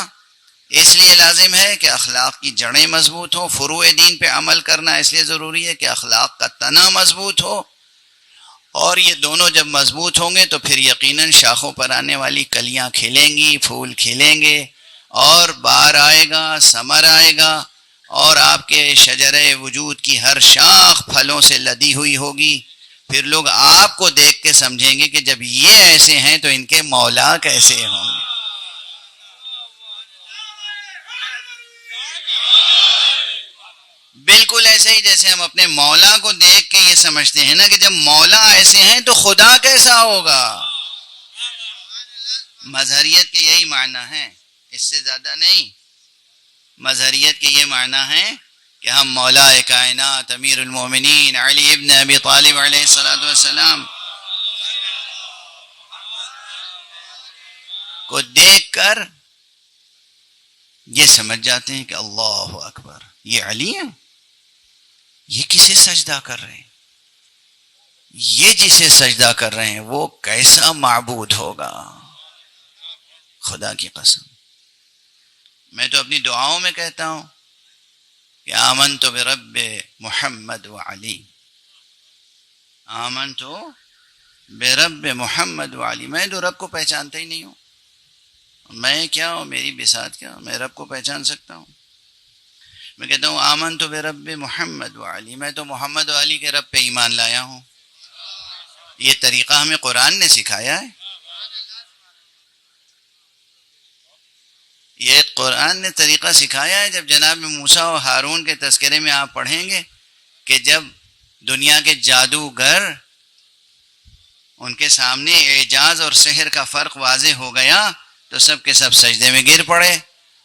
اس لیے لازم ہے کہ اخلاق کی جڑیں مضبوط ہوں، فروع دین پہ عمل کرنا اس لیے ضروری ہے کہ اخلاق کا تنا مضبوط ہو، اور یہ دونوں جب مضبوط ہوں گے تو پھر یقیناً شاخوں پر آنے والی کلیاں کھلیں گی، پھول کھلیں گے، اور بہار آئے گا، ثمر آئے گا، اور آپ کے شجرے وجود کی ہر شاخ پھلوں سے لدی ہوئی ہوگی، پھر لوگ آپ کو دیکھ کے سمجھیں گے کہ جب یہ ایسے ہیں تو ان کے مولا کیسے ہوں گے۔ بالکل ایسے ہی جیسے ہم اپنے مولا کو دیکھ کے یہ سمجھتے ہیں نا کہ جب مولا ایسے ہیں تو خدا کیسا ہوگا۔ مظہریت کے یہی معنی ہے، اس سے زیادہ نہیں۔ مظہریت کے یہ معنی ہے کہ ہم مولا کائنات امیر المومنین علی ابن ابی طالب علیہ الصلوۃ والسلام کو دیکھ کر یہ سمجھ جاتے ہیں کہ اللہ اکبر، یہ علی ہیں، یہ کسے سجدہ کر رہے ہیں، یہ جسے سجدہ کر رہے ہیں وہ کیسا معبود ہوگا۔ خدا کی قسم، میں تو اپنی دعاؤں میں کہتا ہوں کہ آمنت برب محمد وعلی، آمنت برب محمد وعلی۔ میں تو رب کو پہچانتا ہی نہیں ہوں، میں کیا ہوں، میری بساط کیا، میں رب کو پہچان سکتا ہوں؟ میں کہتا ہوں آمنت برب محمد وعلی، میں تو محمد و علی کے رب پہ ایمان لایا ہوں۔ یہ طریقہ ہمیں قرآن نے سکھایا ہے، یہ قرآن نے طریقہ سکھایا ہے۔ جب جناب موسیٰ و ہارون کے تذکرے میں آپ پڑھیں گے کہ جب دنیا کے جادوگر ان کے سامنے اعجاز اور سحر کا فرق واضح ہو گیا تو سب کے سب سجدے میں گر پڑے،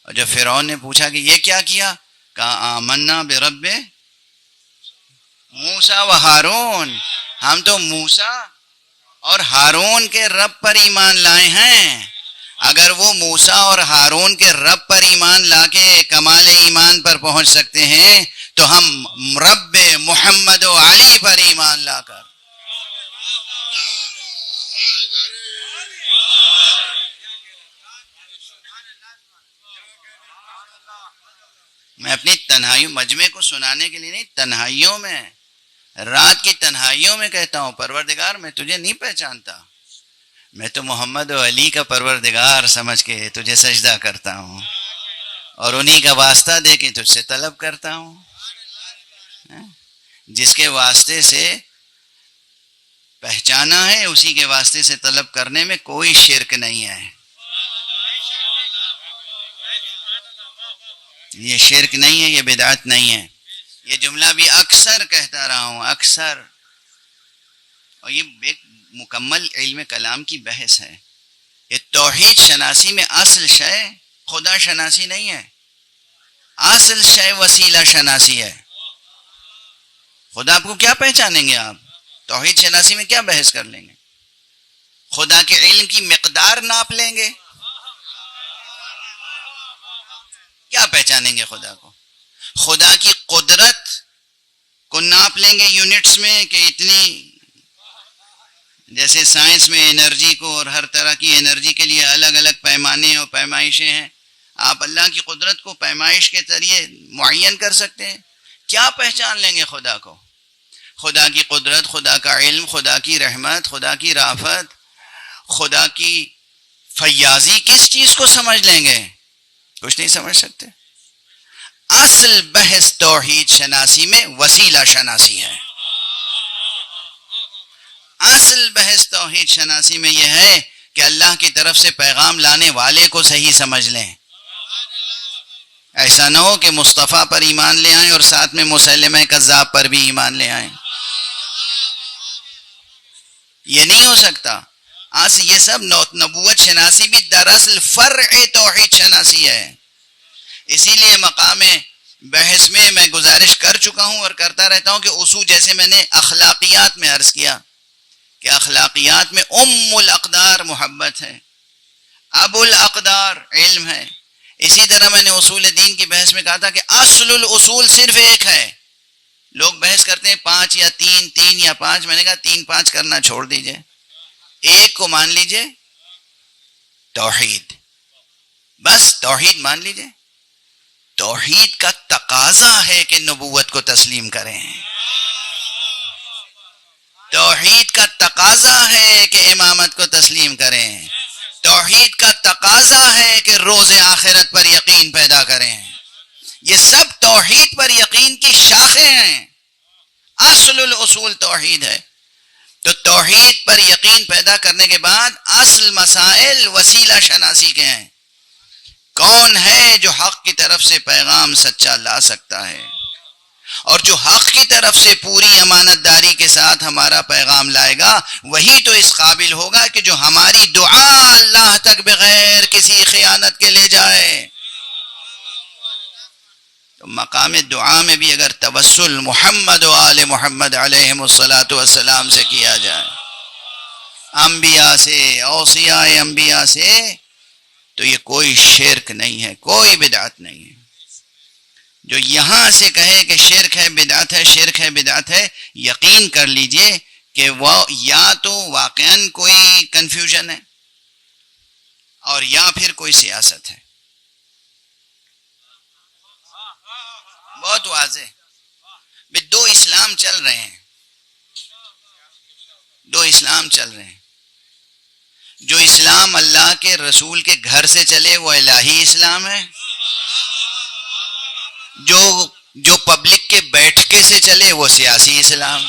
اور جب فرعون نے پوچھا کہ یہ کیا کیا، کہا آمنا برب موسیٰ و ہارون، ہم تو موسیٰ اور ہارون کے رب پر ایمان لائے ہیں۔ اگر وہ موسیٰ اور ہارون کے رب پر ایمان لا کے کمال ایمان پر پہنچ سکتے ہیں تو ہم رب محمد و علی پر ایمان لا کر میں اپنی تنہائیوں، مجمع کو سنانے کے لیے نہیں، تنہائیوں میں، رات کی تنہائیوں میں کہتا ہوں پروردگار میں تجھے نہیں پہچانتا، میں تو محمد و علی کا پروردگار سمجھ کے تجھے سجدہ کرتا ہوں اور انہی کا واسطہ دے کے تجھ سے طلب کرتا ہوں۔ جس کے واسطے سے پہچانا ہے اسی کے واسطے سے طلب کرنے میں کوئی شرک نہیں ہے، یہ شرک نہیں ہے، یہ بدعت نہیں ہے۔ یہ جملہ بھی اکثر کہتا رہا ہوں، اکثر، اور یہ ایک مکمل علم کلام کی بحث ہے۔ یہ توحید شناسی میں اصل شے خدا شناسی نہیں ہے، اصل شے وسیلہ شناسی ہے۔ خدا کو کیا پہچانیں گے آپ؟ توحید شناسی میں کیا بحث کر لیں گے؟ خدا کے علم کی مقدار ناپ لیں گے؟ کیا پہچانیں گے خدا کو؟ خدا کی قدرت کو ناپ لیں گے یونٹس میں کہ اتنی، جیسے سائنس میں انرجی کو اور ہر طرح کی انرجی کے لیے الگ الگ پیمانے اور پیمائشیں ہیں، آپ اللہ کی قدرت کو پیمائش کے ذریعے معین کر سکتے ہیں؟ کیا پہچان لیں گے خدا کو؟ خدا کی قدرت، خدا کا علم، خدا کی رحمت، خدا کی رافت، خدا کی فیاضی کس چیز کو سمجھ لیں گے؟ کچھ نہیں سمجھ سکتے۔ اصل بحث توحید شناسی میں وسیلہ شناسی ہے، اصل بحث توحید شناسی میں یہ ہے کہ اللہ کی طرف سے پیغام لانے والے کو صحیح سمجھ لیں۔ ایسا نہ ہو کہ مصطفیٰ پر ایمان لے آئیں اور ساتھ میں مسلمہ کذاب پر بھی ایمان لے آئیں، یہ نہیں ہو سکتا۔ یہ سب نبوت شناسی بھی دراصل فرع توحید شناسی ہے۔ اسی لیے مقام بحث میں گزارش کر چکا ہوں اور کرتا رہتا ہوں کہ اصول، جیسے میں نے اخلاقیات میں عرض کیا کہ اخلاقیات میں ام الاقدار محبت ہے، ابو الاقدار علم ہے۔ اسی طرح میں نے اصول دین کی بحث میں کہا تھا کہ اصل الاصول صرف ایک ہے۔ لوگ بحث کرتے ہیں 5 یا 3 یا 5، میں نے کہا 3 5 کرنا چھوڑ دیجئے، ایک کو مان لیجئے، توحید، بس توحید مان لیجئے۔ توحید کا تقاضا ہے کہ نبوت کو تسلیم کریں، توحید کا تقاضا ہے کہ امامت کو تسلیم کریں، توحید کا تقاضا ہے کہ روز آخرت پر یقین پیدا کریں۔ یہ سب توحید پر یقین کی شاخیں ہیں، اصل الاصول توحید ہے. تو توحید پر یقین پیدا کرنے کے بعد اصل مسائل وسیلہ شناسی کے ہیں. کون ہے جو حق کی طرف سے پیغام سچا لا سکتا ہے، اور جو حق کی طرف سے پوری امانت داری کے ساتھ ہمارا پیغام لائے گا وہی تو اس قابل ہوگا کہ جو ہماری دعا اللہ تک بغیر کسی خیانت کے لے جائے. تو مقام دعا میں بھی اگر توسل محمد و آل محمد علیہم الصلاۃ والسلام سے کیا جائے، انبیاء سے، اوصیاء انبیاء سے، تو یہ کوئی شرک نہیں ہے، کوئی بدعت نہیں ہے. جو یہاں سے کہے کہ شرک ہے، بدعت ہے، شرک ہے، بدعت ہے، یقین کر لیجئے کہ وہ یا تو واقعاً کوئی کنفیوژن ہے اور یا پھر کوئی سیاست ہے. بہت واضح. دو اسلام چل رہے ہیں، دو اسلام چل رہے ہیں. جو اسلام اللہ کے رسول کے گھر سے چلے وہ الہی اسلام ہے، جو پبلک کے بیٹھکے سے چلے وہ سیاسی اسلام.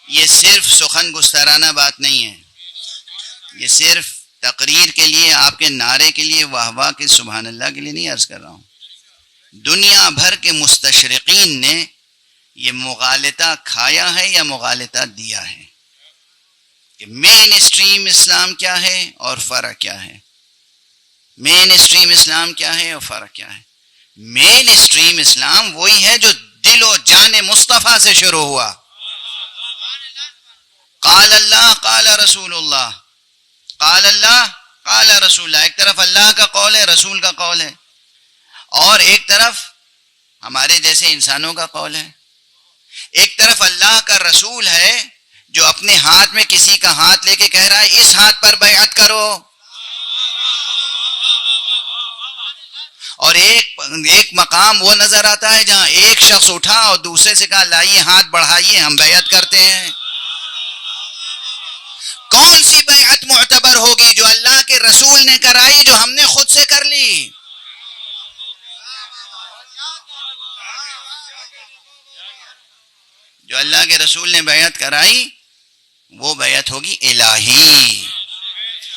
یہ صرف سخن گسترانہ بات نہیں ہے، یہ صرف تقریر کے لیے، آپ کے نعرے کے لیے، واہ واہ کے سبحان اللہ کے لیے نہیں عرض کر رہا ہوں. دنیا بھر کے مستشرقین نے یہ مغالطہ کھایا ہے یا مغالطہ دیا ہے کہ مین اسٹریم اسلام کیا ہے اور فرق کیا ہے. مین اسٹریم اسلام کیا ہے اور فرق کیا ہے؟ مین اسٹریم اسلام وہی ہے جو دل و جان مصطفیٰ سے شروع ہوا. قال اللہ قال رسول اللہ، قال اللہ قال رسول اللہ. ایک طرف اللہ کا قول ہے، رسول کا قول ہے، اور ایک طرف ہمارے جیسے انسانوں کا قول ہے. ایک طرف اللہ کا رسول ہے جو اپنے ہاتھ میں کسی کا ہاتھ لے کے کہہ رہا ہے اس ہاتھ پر بیعت کرو، اور ایک مقام وہ نظر آتا ہے جہاں ایک شخص اٹھا اور دوسرے سے کہا لائیے ہاتھ بڑھائیے ہم بیعت کرتے ہیں. کون سی بیعت معتبر ہوگی؟ جو اللہ کے رسول نے کرائی، جو ہم نے خود سے کر لی. جو اللہ کے رسول نے بیعت کرائی وہ بیعت ہوگی الہی،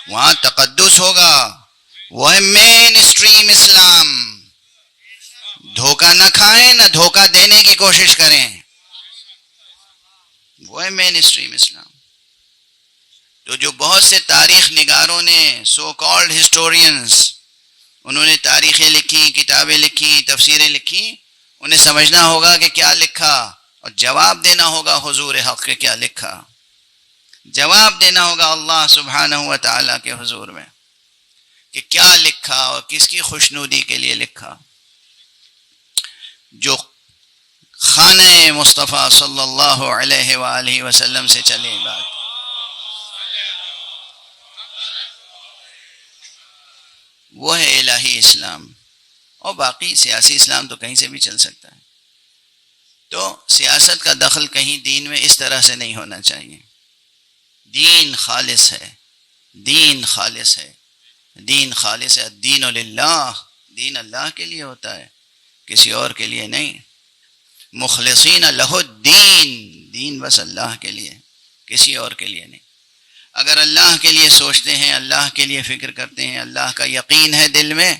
وہاں تقدس ہوگا، وہ ہے مین اسٹریم اسلام. دھوکہ نہ کھائیں، نہ دھوکہ دینے کی کوشش کریں، وہ ہے مین اسٹریم اسلام. تو جو بہت سے تاریخ نگاروں نے، سو کالڈ ہسٹورینز، انہوں نے تاریخیں لکھی، کتابیں لکھی، تفسیریں لکھی، انہیں سمجھنا ہوگا کہ کیا لکھا اور جواب دینا ہوگا حضور حق کے کیا لکھا. جواب دینا ہوگا اللہ سبحانہ و تعالیٰ کے حضور میں کہ کیا لکھا اور کس کی خوشنودی کے لیے لکھا. جو خانہ مصطفیٰ صلی اللہ علیہ وآلہ وسلم سے چلے بات، وہ ہے الہی اسلام. اور باقی سیاسی اسلام تو کہیں سے بھی چل سکتا ہے. تو سیاست کا دخل کہیں دین میں اس طرح سے نہیں ہونا چاہیے. دین خالص ہے، دین خالص ہے، دین خالص ہے. الدین للہ، دین اللہ کے لیے ہوتا ہے، کسی اور کے لیے نہیں. مخلصین لہ الدین، دین بس اللہ کے لیے، کسی اور کے لیے نہیں. اگر اللہ کے لیے سوچتے ہیں، اللہ کے لیے فکر کرتے ہیں، اللہ کا یقین ہے دل میں،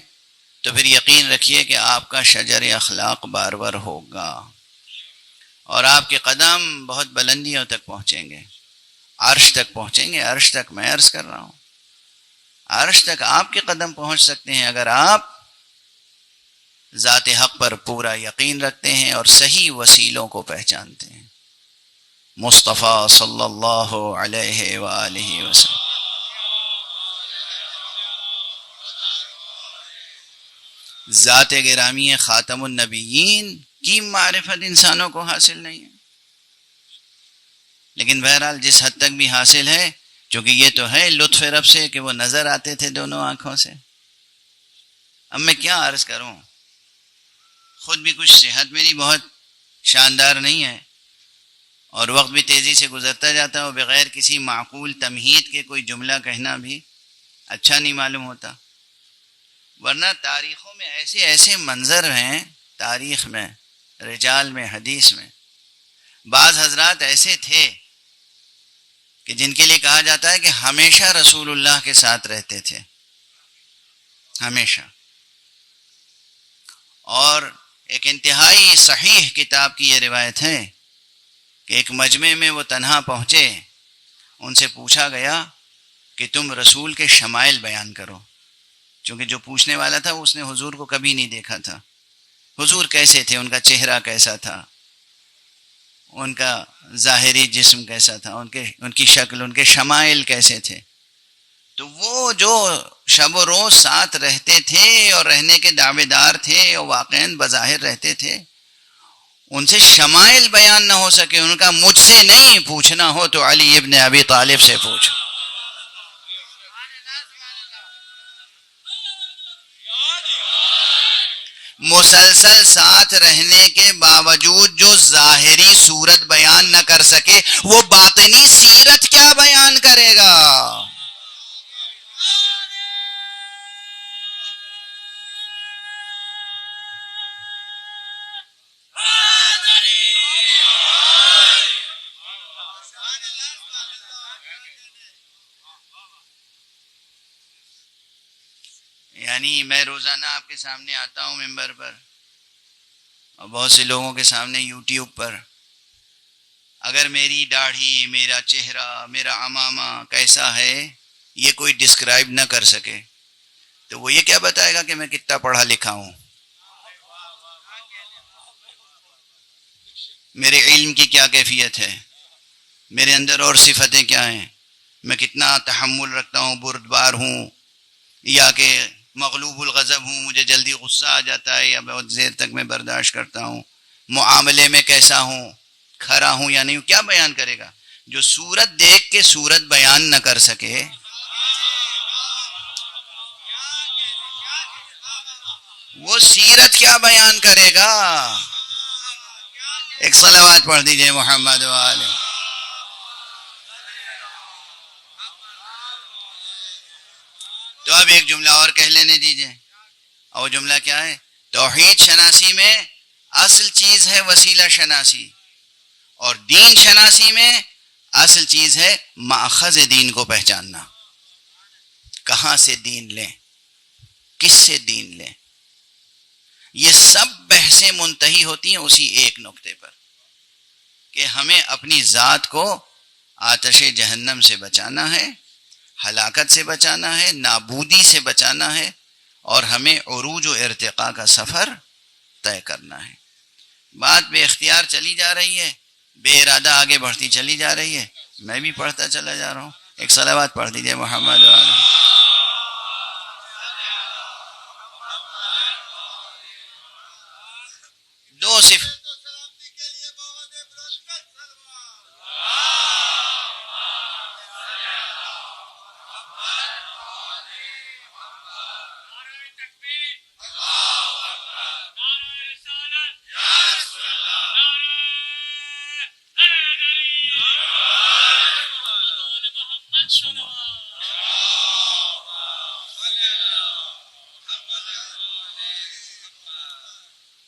تو پھر یقین رکھیے کہ آپ کا شجر اخلاق بارور ہوگا اور آپ کے قدم بہت بلندیوں تک پہنچیں گے، عرش تک پہنچیں گے. عرش تک میں عرض کر رہا ہوں، عرش تک آپ کے قدم پہنچ سکتے ہیں اگر آپ ذات حق پر پورا یقین رکھتے ہیں اور صحیح وسیلوں کو پہچانتے ہیں. مصطفیٰ صلی اللہ علیہ وآلہ وسلم. ذات گرامی خاتم النبیین کی معرفت انسانوں کو حاصل نہیں ہے، لیکن بہرحال جس حد تک بھی حاصل ہے، چونکہ یہ تو ہے لطف رب سے کہ وہ نظر آتے تھے دونوں آنکھوں سے. اب میں کیا عرض کروں، خود بھی کچھ صحت میری بہت شاندار نہیں ہے اور وقت بھی تیزی سے گزرتا جاتا ہے، اور بغیر کسی معقول تمہید کے کوئی جملہ کہنا بھی اچھا نہیں معلوم ہوتا. ورنہ تاریخوں میں ایسے ایسے منظر ہیں، تاریخ میں، رجال میں، حدیث میں، بعض حضرات ایسے تھے کہ جن کے لیے کہا جاتا ہے کہ ہمیشہ رسول اللہ کے ساتھ رہتے تھے، ہمیشہ. اور ایک انتہائی صحیح کتاب کی یہ روایت ہے کہ ایک مجمع میں وہ تنہا پہنچے، ان سے پوچھا گیا کہ تم رسول کے شمائل بیان کرو، چونکہ جو پوچھنے والا تھا اس نے حضور کو کبھی نہیں دیکھا تھا. حضور کیسے تھے، ان کا چہرہ کیسا تھا، ان کا ظاہری جسم کیسا تھا، ان کی شکل، ان کے شمائل کیسے تھے. تو وہ جو شب و روز ساتھ رہتے تھے اور رہنے کے دعوے دار تھے اور واقعاً بظاہر رہتے تھے، ان سے شمائل بیان نہ ہو سکے. ان کا مجھ سے نہیں پوچھنا ہو تو علی ابن ابی طالب سے پوچھو. مسلسل ساتھ رہنے کے باوجود جو ظاہری صورت بیان نہ کر سکے، وہ باطنی سیرت کیا بیان کرے گا؟ یعنی میں روزانہ آپ کے سامنے آتا ہوں ممبر پر، اور بہت سے لوگوں کے سامنے یوٹیوب پر. اگر میری داڑھی، میرا چہرہ، میرا عمامہ کیسا ہے یہ کوئی ڈسکرائب نہ کر سکے تو وہ یہ کیا بتائے گا کہ میں کتنا پڑھا لکھا ہوں، میرے علم کی کیا کیفیت ہے، میرے اندر اور صفتیں کیا ہیں، میں کتنا تحمل رکھتا ہوں، بردبار ہوں، یا کہ مغلوب الغضب ہوں، مجھے جلدی غصہ آ جاتا ہے یا بہت دیر تک میں برداشت کرتا ہوں، معاملے میں کیسا ہوں، کھرا ہوں یا نہیں ہوں. کیا بیان کرے گا؟ جو صورت دیکھ کے صورت بیان نہ کر سکے، وہ سیرت کیا بیان کرے گا؟ ایک صلوات پڑھ دیجئے محمد والے. تو اب ایک جملہ اور کہہ لینے دیجئے، اور وہ جملہ کیا ہے؟ توحید شناسی میں اصل چیز ہے وسیلہ شناسی، اور دین شناسی میں اصل چیز ہے ماخذ دین کو پہچاننا. کہاں سے دین لیں، کس سے دین لیں. یہ سب بحثیں منتہی ہوتی ہیں اسی ایک نقطے پر کہ ہمیں اپنی ذات کو آتش جہنم سے بچانا ہے، ہلاکت سے بچانا ہے، نابودی سے بچانا ہے، اور ہمیں عروج و ارتقاء کا سفر طے کرنا ہے. بات بے اختیار چلی جا رہی ہے، بے ارادہ آگے بڑھتی چلی جا رہی ہے، میں بھی پڑھتا چلا جا رہا ہوں. ایک صلوات پڑھ دیجئے محمد والے. دو صرف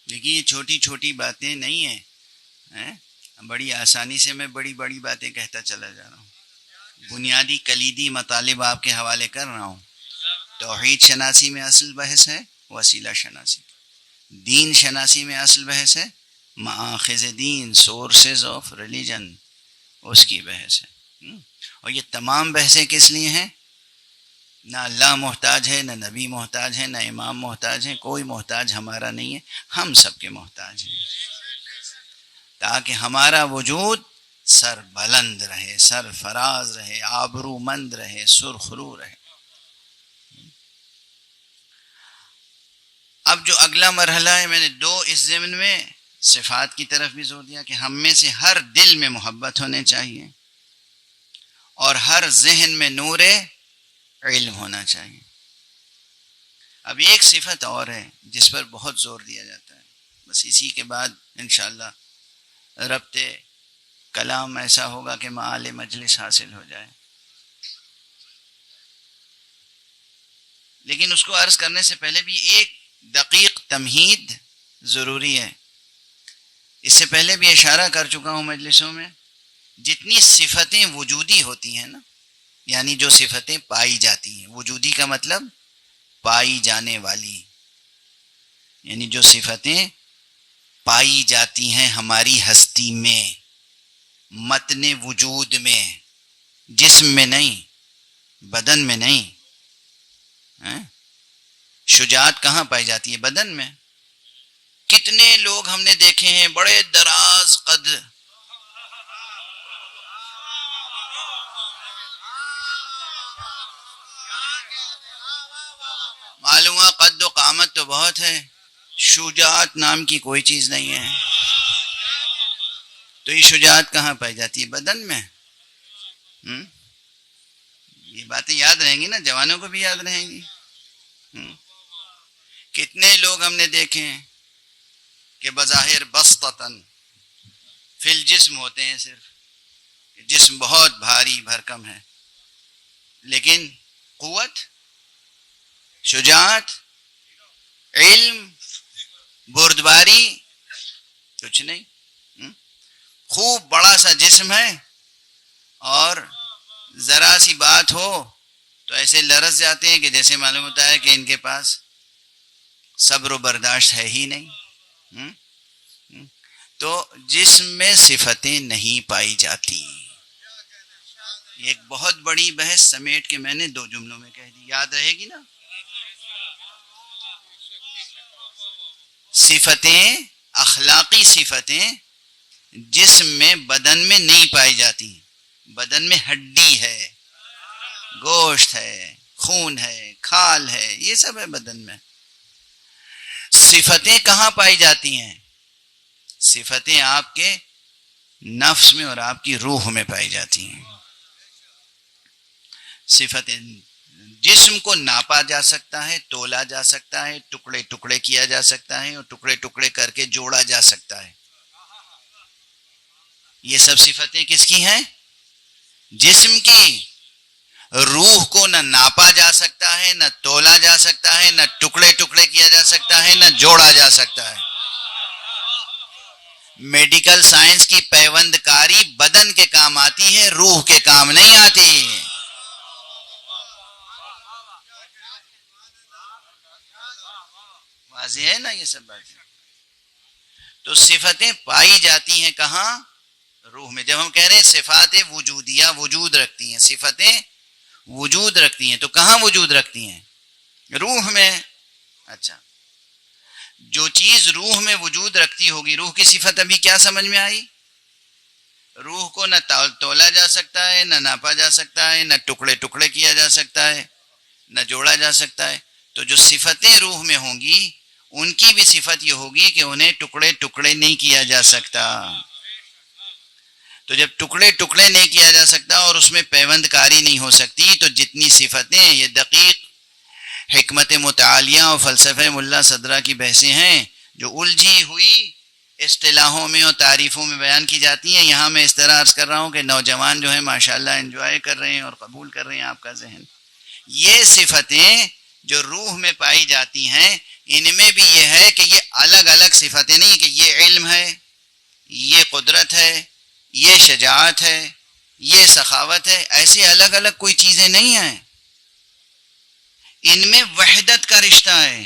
دیکھیے، یہ چھوٹی چھوٹی باتیں نہیں ہیں، بڑی آسانی سے میں بڑی بڑی باتیں کہتا چلا جا رہا ہوں. بنیادی کلیدی مطالب آپ کے حوالے کر رہا ہوں. توحید شناسی میں اصل بحث ہے وسیلہ شناسی، دین شناسی میں اصل بحث ہے مآخذ دین، سورسز آف ریلیجن، اس کی بحث ہے. اور یہ تمام بحثیں کس لیے ہیں؟ نہ اللہ محتاج ہے، نہ نبی محتاج ہے، نہ امام محتاج ہے، کوئی محتاج ہمارا نہیں ہے، ہم سب کے محتاج ہیں، تاکہ ہمارا وجود سر بلند رہے، سر فراز رہے، آبرو مند رہے، سرخرو رہے. اب جو اگلا مرحلہ ہے، میں نے دو اس ضمن میں صفات کی طرف بھی زور دیا کہ ہم میں سے ہر دل میں محبت ہونے چاہیے اور ہر ذہن میں نور علم ہونا چاہیے. اب ایک صفت اور ہے جس پر بہت زور دیا جاتا ہے، بس اسی کے بعد انشاءاللہ ربط کلام ایسا ہوگا کہ معال مجلس حاصل ہو جائے. لیکن اس کو عرض کرنے سے پہلے بھی ایک دقیق تمہید ضروری ہے. اس سے پہلے بھی اشارہ کر چکا ہوں مجلسوں میں، جتنی صفتیں وجودی ہوتی ہیں نا، یعنی جو صفتیں پائی جاتی ہیں، وجودی کا مطلب پائی جانے والی، یعنی جو صفتیں پائی جاتی ہیں ہماری ہستی میں، متن وجود میں، جسم میں نہیں، بدن میں نہیں. شجاعت کہاں پائی جاتی ہے؟ بدن میں. کتنے لوگ ہم نے دیکھے ہیں بڑے دراز قد، معلوم ہوا قد و قامت تو بہت ہے، شجاعت نام کی کوئی چیز نہیں ہے. تو یہ شجاعت کہاں پائی جاتی ہے؟ بدن میں. یہ باتیں یاد رہیں گی نا، جوانوں کو بھی یاد رہیں گی. کتنے لوگ ہم نے دیکھے ہیں کہ بظاہر بسطتاً فی الجسم ہوتے ہیں، صرف جسم بہت بھاری بھرکم ہے، لیکن قوت، شجاعت، علم، بردباری کچھ نہیں. خوب بڑا سا جسم ہے اور ذرا سی بات ہو تو ایسے لرز جاتے ہیں کہ جیسے معلوم ہوتا ہے کہ ان کے پاس صبر و برداشت ہے ہی نہیں. تو جسم میں صفتیں نہیں پائی جاتی. ایک بہت بڑی بحث سمیٹ کے میں نے 2 جملوں میں کہہ دی، یاد رہے گی نا. صفتیں، اخلاقی صفتیں جسم میں، بدن میں نہیں پائی جاتی. بدن میں ہڈی ہے، گوشت ہے، خون ہے، کھال ہے، یہ سب ہے بدن میں. صفتیں کہاں پائی جاتی ہیں؟ صفتیں آپ کے نفس میں اور آپ کی روح میں پائی جاتی ہیں. صفتیں جسم کو ناپا جا سکتا ہے، تولا جا سکتا ہے، ٹکڑے ٹکڑے کیا جا سکتا ہے اور ٹکڑے ٹکڑے کر کے جوڑا جا سکتا ہے. یہ سب صفتیں کس کی ہیں؟ جسم کی. روح کو نہ ناپا جا سکتا ہے، نہ تولا جا سکتا ہے، نہ ٹکڑے ٹکڑے کیا جا سکتا ہے، نہ جوڑا جا سکتا ہے. میڈیکل سائنس کی پیوند کاری بدن کے کام آتی ہے، روح کے کام نہیں آتی. واضح ہے نا یہ سب باتیں. تو صفتیں پائی جاتی ہیں کہاں؟ روح میں. جب ہم کہہ رہے ہیں صفات وجودیہ وجود رکھتی ہیں، صفتیں وجود رکھتی ہیں، تو کہاں وجود رکھتی ہیں؟ روح میں. اچھا، جو چیز روح میں وجود رکھتی ہوگی، روح کی صفت ابھی کیا سمجھ میں آئی؟ روح کو نہ تولا جا سکتا ہے، نہ ناپا جا سکتا ہے، نہ ٹکڑے ٹکڑے کیا جا سکتا ہے، نہ جوڑا جا سکتا ہے. تو جو صفتیں روح میں ہوں گی، ان کی بھی صفت یہ ہوگی کہ انہیں ٹکڑے ٹکڑے نہیں کیا جا سکتا. تو جب ٹکڑے ٹکڑے نہیں کیا جا سکتا اور اس میں پیوند کاری نہیں ہو سکتی، تو جتنی صفتیں، یہ دقیق حکمت متعالیہ اور فلسفہ ملا صدرہ کی بحثیں ہیں جو الجھی ہوئی اصطلاحوں میں اور تعریفوں میں بیان کی جاتی ہیں. یہاں میں اس طرح عرض کر رہا ہوں کہ نوجوان جو ہیں ماشاءاللہ انجوائے کر رہے ہیں اور قبول کر رہے ہیں آپ کا ذہن. یہ صفتیں جو روح میں پائی جاتی ہیں، ان میں بھی یہ ہے کہ یہ الگ الگ صفتیں نہیں کہ یہ علم ہے، یہ قدرت ہے، یہ شجاعت ہے، یہ سخاوت ہے. ایسے الگ الگ کوئی چیزیں نہیں ہیں. ان میں وحدت کا رشتہ ہے.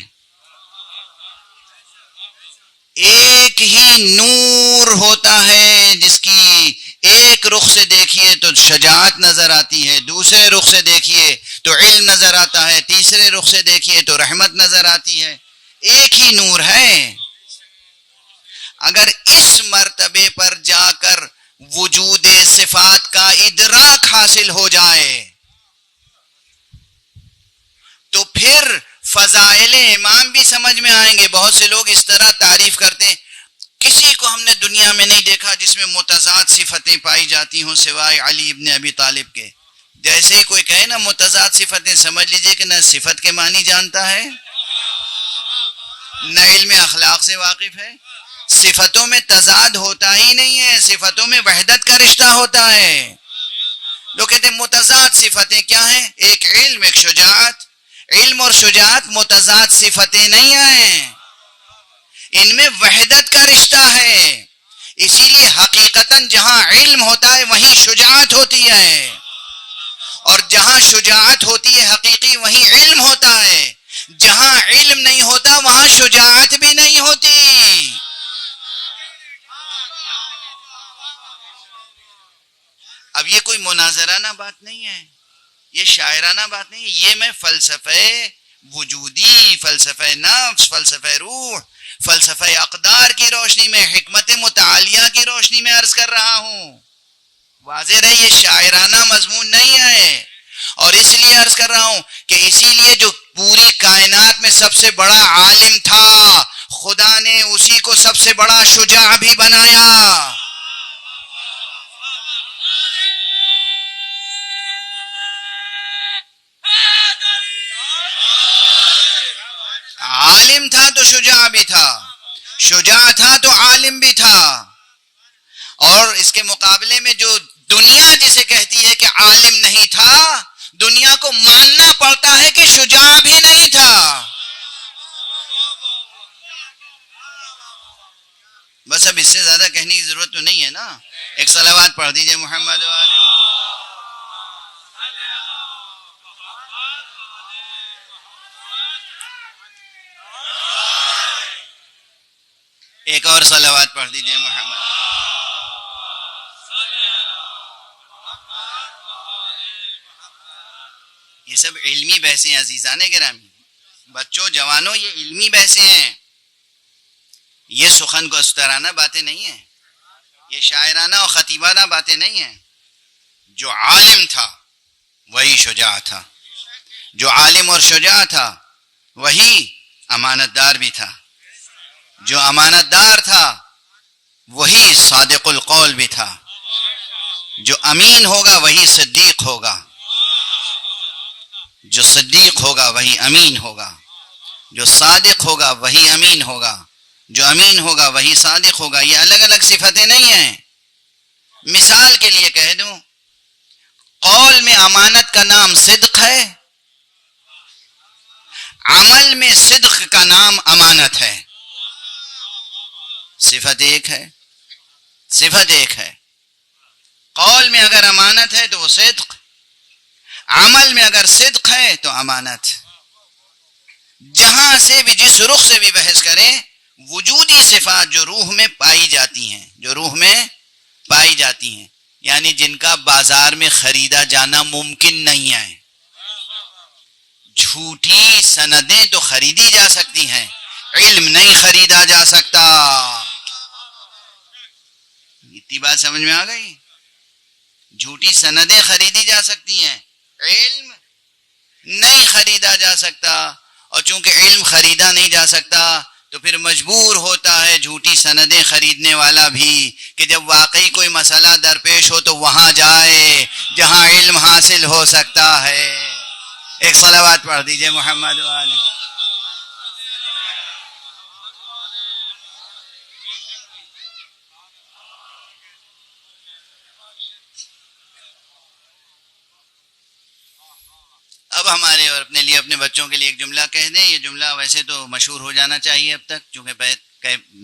ایک ہی نور ہوتا ہے جس کی ایک رخ سے دیکھیے تو شجاعت نظر آتی ہے، دوسرے رخ سے دیکھیے تو علم نظر آتا ہے، تیسرے رخ سے دیکھیے تو رحمت نظر آتی ہے. ایک ہی نور ہے. اگر اس مرتبے پر جا کر وجود صفات کا ادراک حاصل ہو جائے تو پھر فضائل امام بھی سمجھ میں آئیں گے. بہت سے لوگ اس طرح تعریف کرتے ہیں، کسی کو ہم نے دنیا میں نہیں دیکھا جس میں متضاد صفتیں پائی جاتی ہوں سوائے علی ابن ابی طالب کے. جیسے ہی کوئی کہے نا متضاد صفتیں، سمجھ لیجئے کہ نہ صفت کے معنی جانتا ہے، نہ علم اخلاق سے واقف ہے. صفتوں میں تضاد ہوتا ہی نہیں ہے، صفتوں میں وحدت کا رشتہ ہوتا ہے. لوگ کہتے ہیں متضاد صفتیں کیا ہیں؟ ایک علم، ایک شجاعت، علم اور شجاعت متضاد صفتیں نہیں ہیں، ان میں وحدت کا رشتہ ہے. اسی لیے حقیقتاً جہاں علم ہوتا ہے وہیں شجاعت ہوتی ہے، اور جہاں شجاعت ہوتی ہے حقیقی وہیں علم ہوتا ہے. جہاں علم نہیں ہوتا وہاں شجاعت بھی نہیں ہوتی. اب یہ کوئی مناظرانہ بات نہیں ہے، یہ شاعرانہ بات نہیں ہے، یہ میں فلسفہ وجودی، فلسفہ نفس، فلسفہ روح، فلسفہ اقدار کی روشنی میں، حکمت متعالیہ کی روشنی میں عرض کر رہا ہوں. واضح رہے یہ شاعرانہ مضمون نہیں ہے. اور اس لیے عرض کر رہا ہوں کہ اسی لیے جو پوری کائنات میں سب سے بڑا عالم تھا، خدا نے اسی کو سب سے بڑا شجاع بھی بنایا. عالم تھا تو شجاع بھی تھا، شجاع تھا تو عالم بھی تھا. اور اس کے مقابلے میں جو دنیا جسے کہتی ہے کہ عالم نہیں تھا، دنیا کو ماننا پڑتا ہے کہ شجاع بھی نہیں تھا. بس اب اس سے زیادہ کہنے کی ضرورت تو نہیں ہے نا. ایک صلوات پڑھ دیجئے محمد والے. ایک اور صلوات پڑھ دیجئے محمد. یہ سب علمی بحثیں ہیں عزیزان گرامی، بچوں جوانوں، یہ علمی بحثیں ہیں. یہ سخن کو استرانہ باتیں نہیں ہیں، یہ شاعرانہ اور خطیبانہ باتیں نہیں ہیں. جو عالم تھا وہی شجاع تھا، جو عالم اور شجاع تھا وہی امانت دار بھی تھا، جو امانت دار تھا وہی صادق القول بھی تھا، جو امین ہوگا وہی صدیق ہوگا، جو صدیق ہوگا وہی امین ہوگا، جو صادق ہوگا وہی امین ہوگا، جو امین ہوگا وہی صادق ہوگا. یہ الگ الگ صفتیں نہیں ہیں. مثال کے لیے کہہ دوں، قول میں امانت کا نام صدق ہے، عمل میں صدق کا نام امانت ہے. صفت ایک ہے، صفت ایک ہے. قول میں اگر امانت ہے تو وہ صدق، عمل میں اگر صدق ہے تو امانت. جہاں سے بھی، جس رخ سے بھی بحث کریں، وجودی صفات جو روح میں پائی جاتی ہیں، جو روح میں پائی جاتی ہیں، یعنی جن کا بازار میں خریدا جانا ممکن نہیں ہے. جھوٹی سندیں تو خریدی جا سکتی ہیں، علم نہیں خریدا جا سکتا. اتنی بات سمجھ میں آ گئی؟ جھوٹی سندیں خریدی جا سکتی ہیں، علم نہیں خریدا جا سکتا. اور چونکہ علم خریدا نہیں جا سکتا تو پھر مجبور ہوتا ہے جھوٹی سندیں خریدنے والا بھی کہ جب واقعی کوئی مسئلہ درپیش ہو تو وہاں جائے جہاں علم حاصل ہو سکتا ہے. ایک صلوات پڑھ دیجئے محمد والے. اب ہمارے اور اپنے لیے، اپنے بچوں کے لیے ایک جملہ کہہ دیں. یہ جملہ ویسے تو مشہور ہو جانا چاہیے اب تک، چونکہ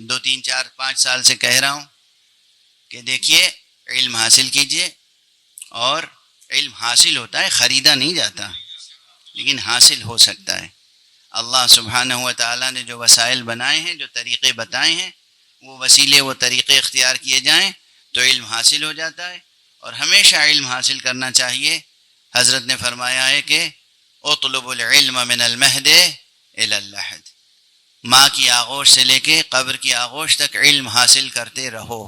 2 3 4 5 سال سے کہہ رہا ہوں کہ دیکھیے، علم حاصل کیجئے. اور علم حاصل ہوتا ہے، خریدا نہیں جاتا، لیکن حاصل ہو سکتا ہے. اللہ سبحانہ و تعالیٰ نے جو وسائل بنائے ہیں، جو طریقے بتائے ہیں، وہ وسیلے، وہ طریقے اختیار کیے جائیں تو علم حاصل ہو جاتا ہے. اور ہمیشہ علم حاصل کرنا چاہیے. حضرت نے فرمایا ہے کہ اطلب العلم من المہد الی اللحد، ماں کی آغوش سے لے کے قبر کی آغوش تک علم حاصل کرتے رہو.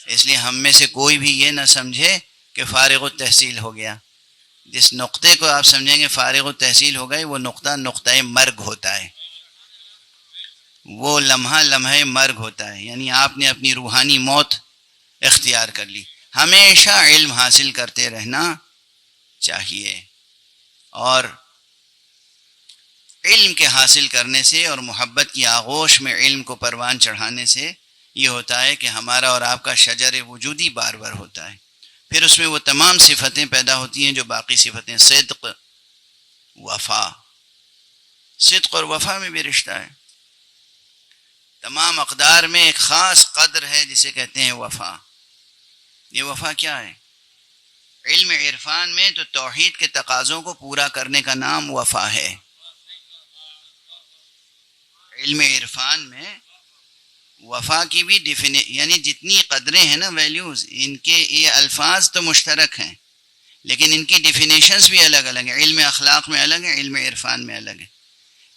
اس لیے ہم میں سے کوئی بھی یہ نہ سمجھے کہ فارغ التحصیل ہو گیا. جس نقطے کو آپ سمجھیں گے فارغ التحصیل ہو گئے، وہ نقطہ مرگ ہوتا ہے، وہ لمحہ مرگ ہوتا ہے. یعنی آپ نے اپنی روحانی موت اختیار کر لی. ہمیشہ علم حاصل کرتے رہنا چاہیے. اور علم کے حاصل کرنے سے اور محبت کی آغوش میں علم کو پروان چڑھانے سے یہ ہوتا ہے کہ ہمارا اور آپ کا شجر وجودی بار بار ہوتا ہے. پھر اس میں وہ تمام صفتیں پیدا ہوتی ہیں جو باقی صفتیں، صدق، وفا، صدق اور وفا میں بھی رشتہ ہے. تمام اقدار میں ایک خاص قدر ہے جسے کہتے ہیں وفا. یہ وفا کیا ہے؟ علم عرفان میں تو توحید کے تقاضوں کو پورا کرنے کا نام وفا ہے. علم عرفان میں وفا کی بھی یعنی جتنی قدریں ہیں نا، ویلیوز، ان کے یہ الفاظ تو مشترک ہیں لیکن ان کی ڈیفینیشنز بھی الگ الگ ہیں. علم اخلاق میں الگ ہے، علم عرفان میں الگ ہے.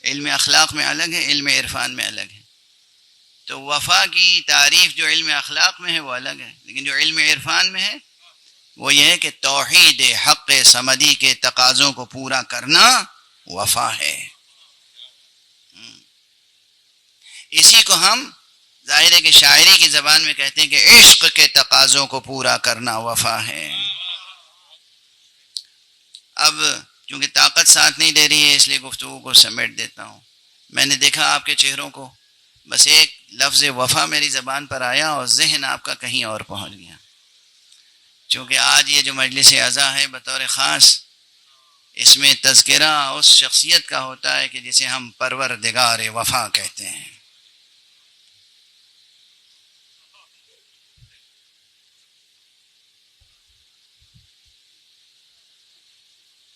علم اخلاق میں الگ ہے، علم عرفان میں الگ ہے. تو وفا کی تعریف جو علم اخلاق میں ہے وہ الگ ہے، لیکن جو علم عرفان میں ہے وہ یہ ہے کہ توحید حق صمدی کے تقاضوں کو پورا کرنا وفا ہے. اسی کو ہم ظاہر ہے کہ شاعری کی زبان میں کہتے ہیں کہ عشق کے تقاضوں کو پورا کرنا وفا ہے. اب چونکہ طاقت ساتھ نہیں دے رہی ہے اس لیے گفتگو کو سمیٹ دیتا ہوں. میں نے دیکھا آپ کے چہروں کو، بس ایک لفظ وفا میری زبان پر آیا اور ذہن آپ کا کہیں اور پہنچ گیا. چونکہ آج یہ جو مجلس اعزا ہے بطور خاص، اس میں تذکرہ اس شخصیت کا ہوتا ہے کہ جسے ہم پروردگار وفا کہتے ہیں.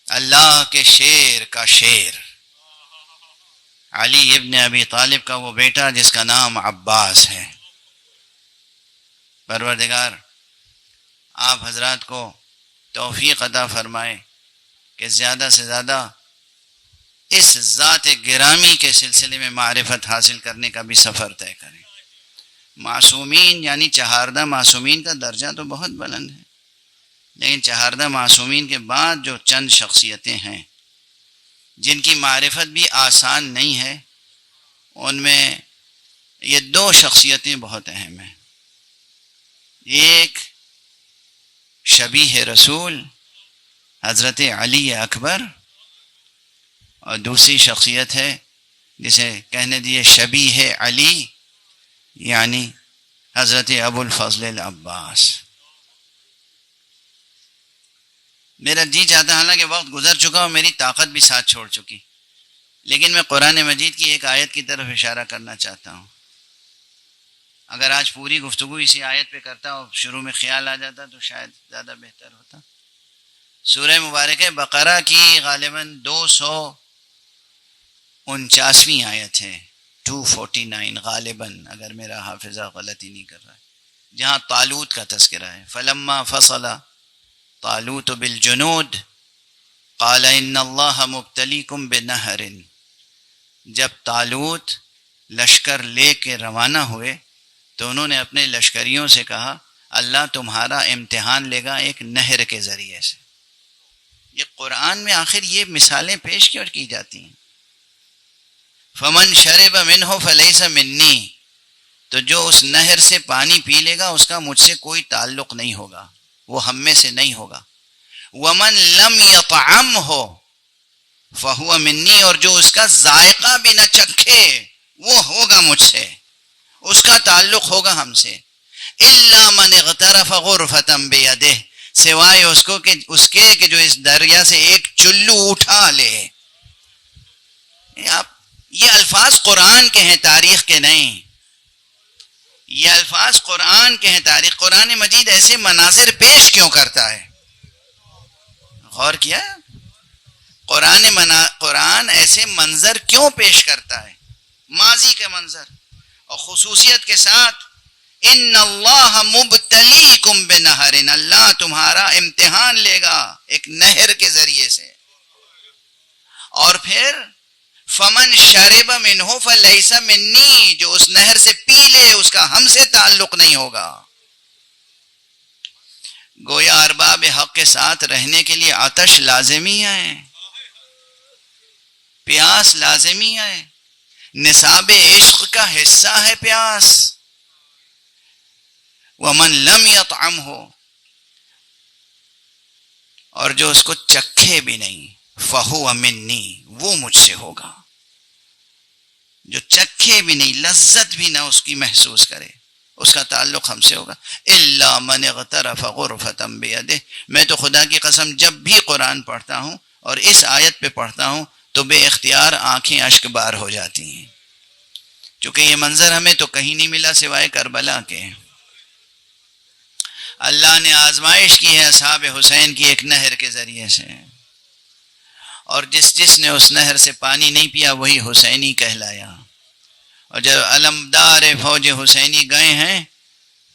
اللہ کے شیر کا شیر، علی ابن ابی طالب کا وہ بیٹا جس کا نام عباس ہے. پروردگار آپ حضرات کو توفیق عطا فرمائے کہ زیادہ سے زیادہ اس ذات گرامی کے سلسلے میں معرفت حاصل کرنے کا بھی سفر طے کریں. معصومین یعنی چہاردہ معصومین کا درجہ تو بہت بلند ہے، لیکن چہاردہ معصومین کے بعد جو چند شخصیتیں ہیں جن کی معرفت بھی آسان نہیں ہے، ان میں یہ دو شخصیتیں بہت اہم ہیں. ایک شبیہ رسول حضرت علی اکبر، اور دوسری شخصیت ہے جسے کہنے دیے شبیہ علی، یعنی حضرت ابو الفضل العباس. میرا جی چاہتا ہے، حالانکہ وقت گزر چکا اور میری طاقت بھی ساتھ چھوڑ چکی، لیکن میں قرآن مجید کی ایک آیت کی طرف اشارہ کرنا چاہتا ہوں. اگر آج پوری گفتگو اسی آیت پہ کرتا اور شروع میں خیال آ جاتا تو شاید زیادہ بہتر ہوتا. سورہ مبارکہ بقرہ کی غالباً 249ویں آیت ہے، 249 غالباً، اگر میرا حافظہ غلطی نہیں کر رہا ہے، جہاں طالوت کا تذکرہ ہے. فلما فصل طالوت بالجنود قال ان اللہ مبتلیکم بنہر. جب طالوت لشکر لے کے روانہ ہوئے تو انہوں نے اپنے لشکریوں سے کہا اللہ تمہارا امتحان لے گا ایک نہر کے ذریعے سے. یہ قرآن میں آخر یہ مثالیں پیش کیوں کی جاتی ہیں؟ فمن شرب منہ فلیس منی، تو جو اس نہر سے پانی پی لے گا اس کا مجھ سے کوئی تعلق نہیں ہوگا، وہ ہم میں سے نہیں ہوگا. ومن لم یطعمہ فہو منی، اور جو اس کا ذائقہ بھی نہ چکھے وہ ہوگا مجھ سے، اس کا تعلق ہوگا ہم سے. الا من اغترف غرفۃ بیدہ، سوائے اس کے کہ جو اس دریا سے ایک چلو اٹھا لے. یہ الفاظ قرآن کے ہیں، تاریخ کے نہیں. یہ الفاظ قرآن کے ہیں، تاریخ. قرآن مجید ایسے مناظر پیش کیوں کرتا ہے؟ غور کیا؟ قرآن ایسے منظر کیوں پیش کرتا ہے؟ ماضی کے منظر، اور خصوصیت کے ساتھ ان اللہ مبتلیکم بنہر، اللہ تمہارا امتحان لے گا ایک نہر کے ذریعے سے. اور پھر فمن شرب منہ فلیس منی، جو اس نہر سے پی لے اس کا ہم سے تعلق نہیں ہوگا. گویا ارباب حق کے ساتھ رہنے کے لیے آتش لازمی ہے، پیاس لازمی ہے، نصاب عشق کا حصہ ہے پیاس. ومن لم یطعمہ، اور جو اس کو چکھے بھی نہیں، فہو منی، وہ مجھ سے ہوگا. جو چکھے بھی نہیں، لذت بھی نہ اس کی محسوس کرے، اس کا تعلق ہم سے ہوگا. الا من اغترف غرفۃ بیدہ. میں تو خدا کی قسم جب بھی قرآن پڑھتا ہوں اور اس آیت پہ پڑھتا ہوں تو بے اختیار آنکھیں اشک بار ہو جاتی ہیں، چونکہ یہ منظر ہمیں تو کہیں نہیں ملا سوائے کربلا کے۔ اللہ نے آزمائش کی ہے اصحاب حسین کی ایک نہر کے ذریعے سے، اور جس نے اس نہر سے پانی نہیں پیا وہی حسینی کہلایا۔ اور جب علمدار فوج حسینی گئے ہیں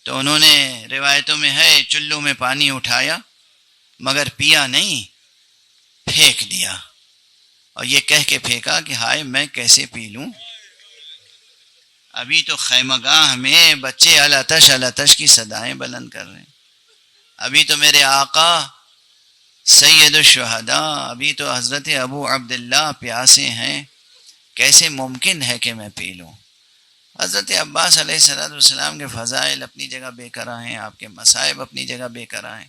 تو انہوں نے، روایتوں میں ہے، چلو میں پانی اٹھایا مگر پیا نہیں، پھینک دیا، اور یہ کہہ کے پھینکا کہ ہائے میں کیسے پی لوں۔ ابھی تو خیمہ گاہ میں بچے الاتش الاتش کی صدائیں بلند کر رہے ہیں، ابھی تو میرے آقا سید الشہداء، ابھی تو حضرت ابو عبداللہ پیاسے ہیں، کیسے ممکن ہے کہ میں پی لوں۔ حضرت عباس علیہ السلام کے فضائل اپنی جگہ بے قرار ہیں، آپ کے مصائب اپنی جگہ بے قرار ہیں،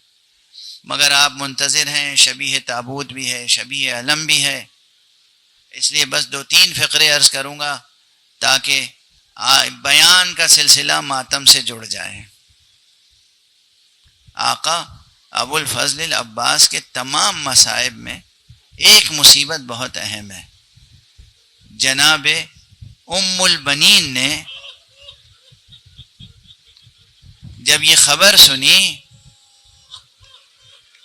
مگر آپ منتظر ہیں، شبیہ تابوت بھی ہے، شبیہ علم بھی ہے۔ اس لیے بس 2-3 فقرے عرض کروں گا تاکہ بیان کا سلسلہ ماتم سے جڑ جائے۔ آقا ابو الفضل العباس کے تمام مصائب میں ایک مصیبت بہت اہم ہے۔ جناب ام البنین نے جب یہ خبر سنی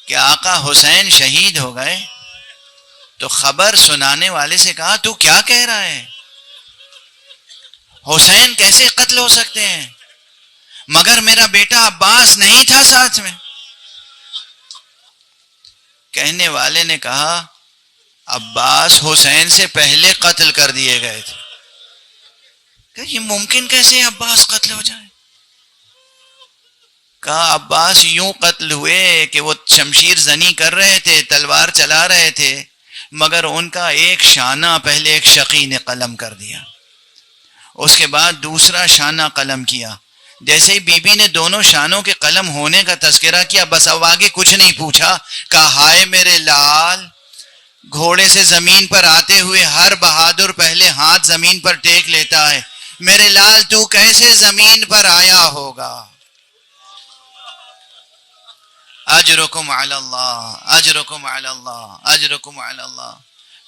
کہ آقا حسین شہید ہو گئے تو خبر سنانے والے سے کہا تو کیا کہہ رہا ہے، حسین کیسے قتل ہو سکتے ہیں، مگر میرا بیٹا عباس نہیں تھا ساتھ میں۔ کہنے والے نے کہا عباس حسین سے پہلے قتل کر دیے گئے تھے۔ کہ یہ ممکن کیسے عباس قتل ہو جائے؟ کہا عباس یوں قتل ہوئے کہ وہ شمشیر زنی کر رہے تھے، تلوار چلا رہے تھے، مگر ان کا ایک شانہ پہلے ایک شقی نے قلم کر دیا، اس کے بعد دوسرا شانہ قلم کیا۔ جیسے ہی بی بی نے دونوں شانوں کے قلم ہونے کا تذکرہ کیا بس اب آگے کچھ نہیں پوچھا، کہا ہائے میرے لال، گھوڑے سے زمین پر آتے ہوئے ہر بہادر پہلے ہاتھ زمین پر ٹیک لیتا ہے، میرے لال تو کیسے زمین پر آیا ہوگا؟ اجرکم علی اللہ، اجرکم علی اللہ، اجرکم علی اللہ۔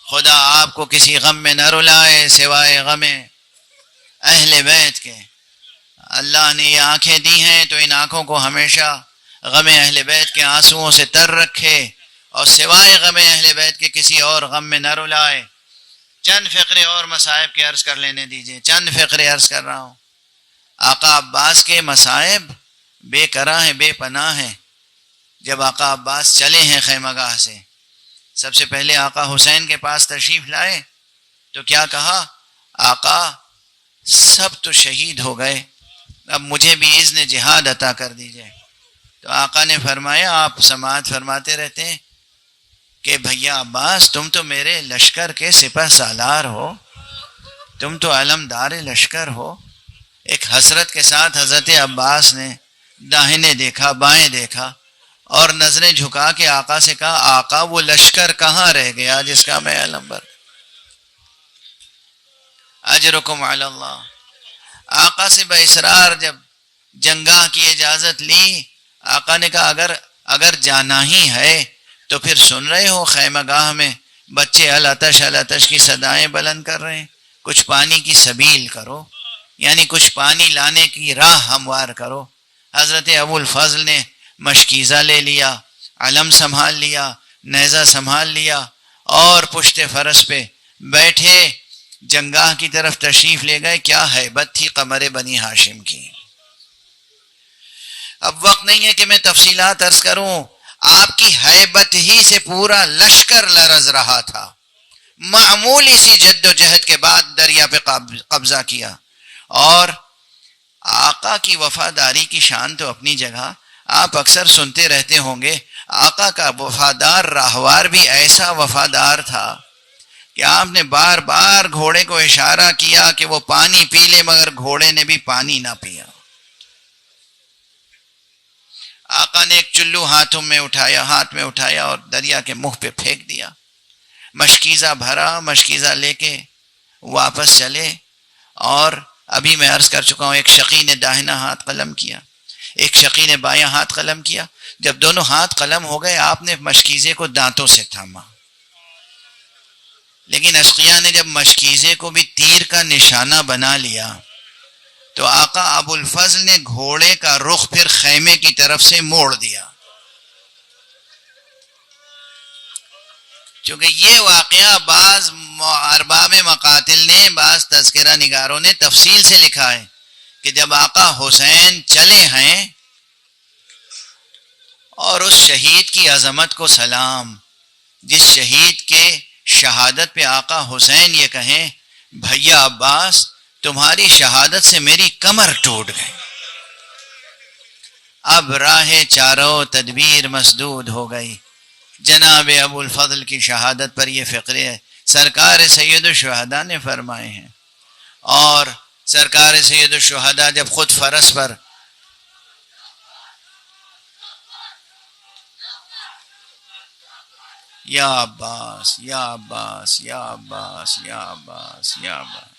خدا آپ کو کسی غم میں نہ رلائے سوائے غم اہل بیت کے۔ اللہ نے یہ آنکھیں دی ہیں تو ان آنکھوں کو ہمیشہ غم اہل بیت کے آنسوؤں سے تر رکھے، اور سوائے غم اہل بیت کے کسی اور غم میں نہ رلائے۔ چند فقرے اور مصائب کے عرض کر لینے دیجئے، چند فقرے عرض کر رہا ہوں۔ آقا عباس کے مصائب بے کرا ہیں، بے پناہ ہیں۔ جب آقا عباس چلے ہیں خیمہ گاہ سے، سب سے پہلے آقا حسین کے پاس تشریف لائے تو کیا کہا؟ آقا سب تو شہید ہو گئے، اب مجھے بھی اذن جہاد عطا کر دیجئے۔ تو آقا نے فرمایا، آپ سماعت فرماتے رہتے ہیں کہ بھیا عباس تم تو میرے لشکر کے سپہ سالار ہو، تم تو علمدار لشکر ہو۔ ایک حسرت کے ساتھ حضرت عباس نے داہنے دیکھا، بائیں دیکھا، اور نظریں جھکا کے آقا سے کہا آقا وہ لشکر کہاں رہ گیا جس کا میں علم بر؟ اجرکم علی اللہ۔ آقا سے باصرار جب جنگاہ کی اجازت لی، آقا نے کہا اگر جانا ہی ہے تو پھر سن رہے ہو خیمہ گاہ میں بچے الاتش الاتش کی صدائیں بلند کر رہے ہیں، کچھ پانی کی سبیل کرو، یعنی کچھ پانی لانے کی راہ ہموار کرو۔ حضرت ابو الفضل نے مشکیزہ لے لیا، علم سنبھال لیا، نیزہ سنبھال لیا، اور پشت فرس پہ بیٹھے جنگاہ کی طرف تشریف لے گئے۔ کیا ہیبت تھی قمر بنی ہاشم کی! اب وقت نہیں ہے کہ میں تفصیلات عرض کروں، آپ کی ہیبت ہی سے پورا لشکر لرز رہا تھا۔ معمولی سی جد و جہد کے بعد دریا پہ قبضہ کیا، اور آقا کی وفاداری کی شان تو اپنی جگہ، آپ اکثر سنتے رہتے ہوں گے آقا کا وفادار راہوار بھی ایسا وفادار تھا کہ آپ نے بار بار گھوڑے کو اشارہ کیا کہ وہ پانی پی لے، مگر گھوڑے نے بھی پانی نہ پیا۔ آقا نے ایک چلو ہاتھ میں اٹھایا اور دریا کے منہ پہ پھینک دیا، مشکیزہ بھرا، مشکیزہ لے کے واپس چلے۔ اور ابھی میں عرض کر چکا ہوں ایک شقی نے داہنا ہاتھ قلم کیا، ایک شقی نے بایاں ہاتھ قلم کیا۔ جب دونوں ہاتھ قلم ہو گئے آپ نے مشکیزے کو دانتوں سے تھاما، لیکن اشقیاء نے جب مشکیزے کو بھی تیر کا نشانہ بنا لیا تو آقا ابو الفضل نے گھوڑے کا رخ پھر خیمے کی طرف سے موڑ دیا. چونکہ یہ واقعہ بعض ارباب مقاتل نے، بعض تذکرہ نگاروں نے تفصیل سے لکھا ہے کہ جب آقا حسین چلے ہیں اور اس شہید کی عظمت کو سلام، جس شہید کے شہادت پہ آقا حسین یہ کہیں بھیا عباس تمہاری شہادت سے میری کمر ٹوٹ گئی، اب راہ چاروں تدبیر مسدود ہو گئی. جناب ابو الفضل کی شہادت پر یہ فقرے سرکار سید الشہداء نے فرمائے ہیں. اور سرکار سید الشہداء جب خود فرس پر یا عباس یا عباس یا عباس یا عباس یا عباس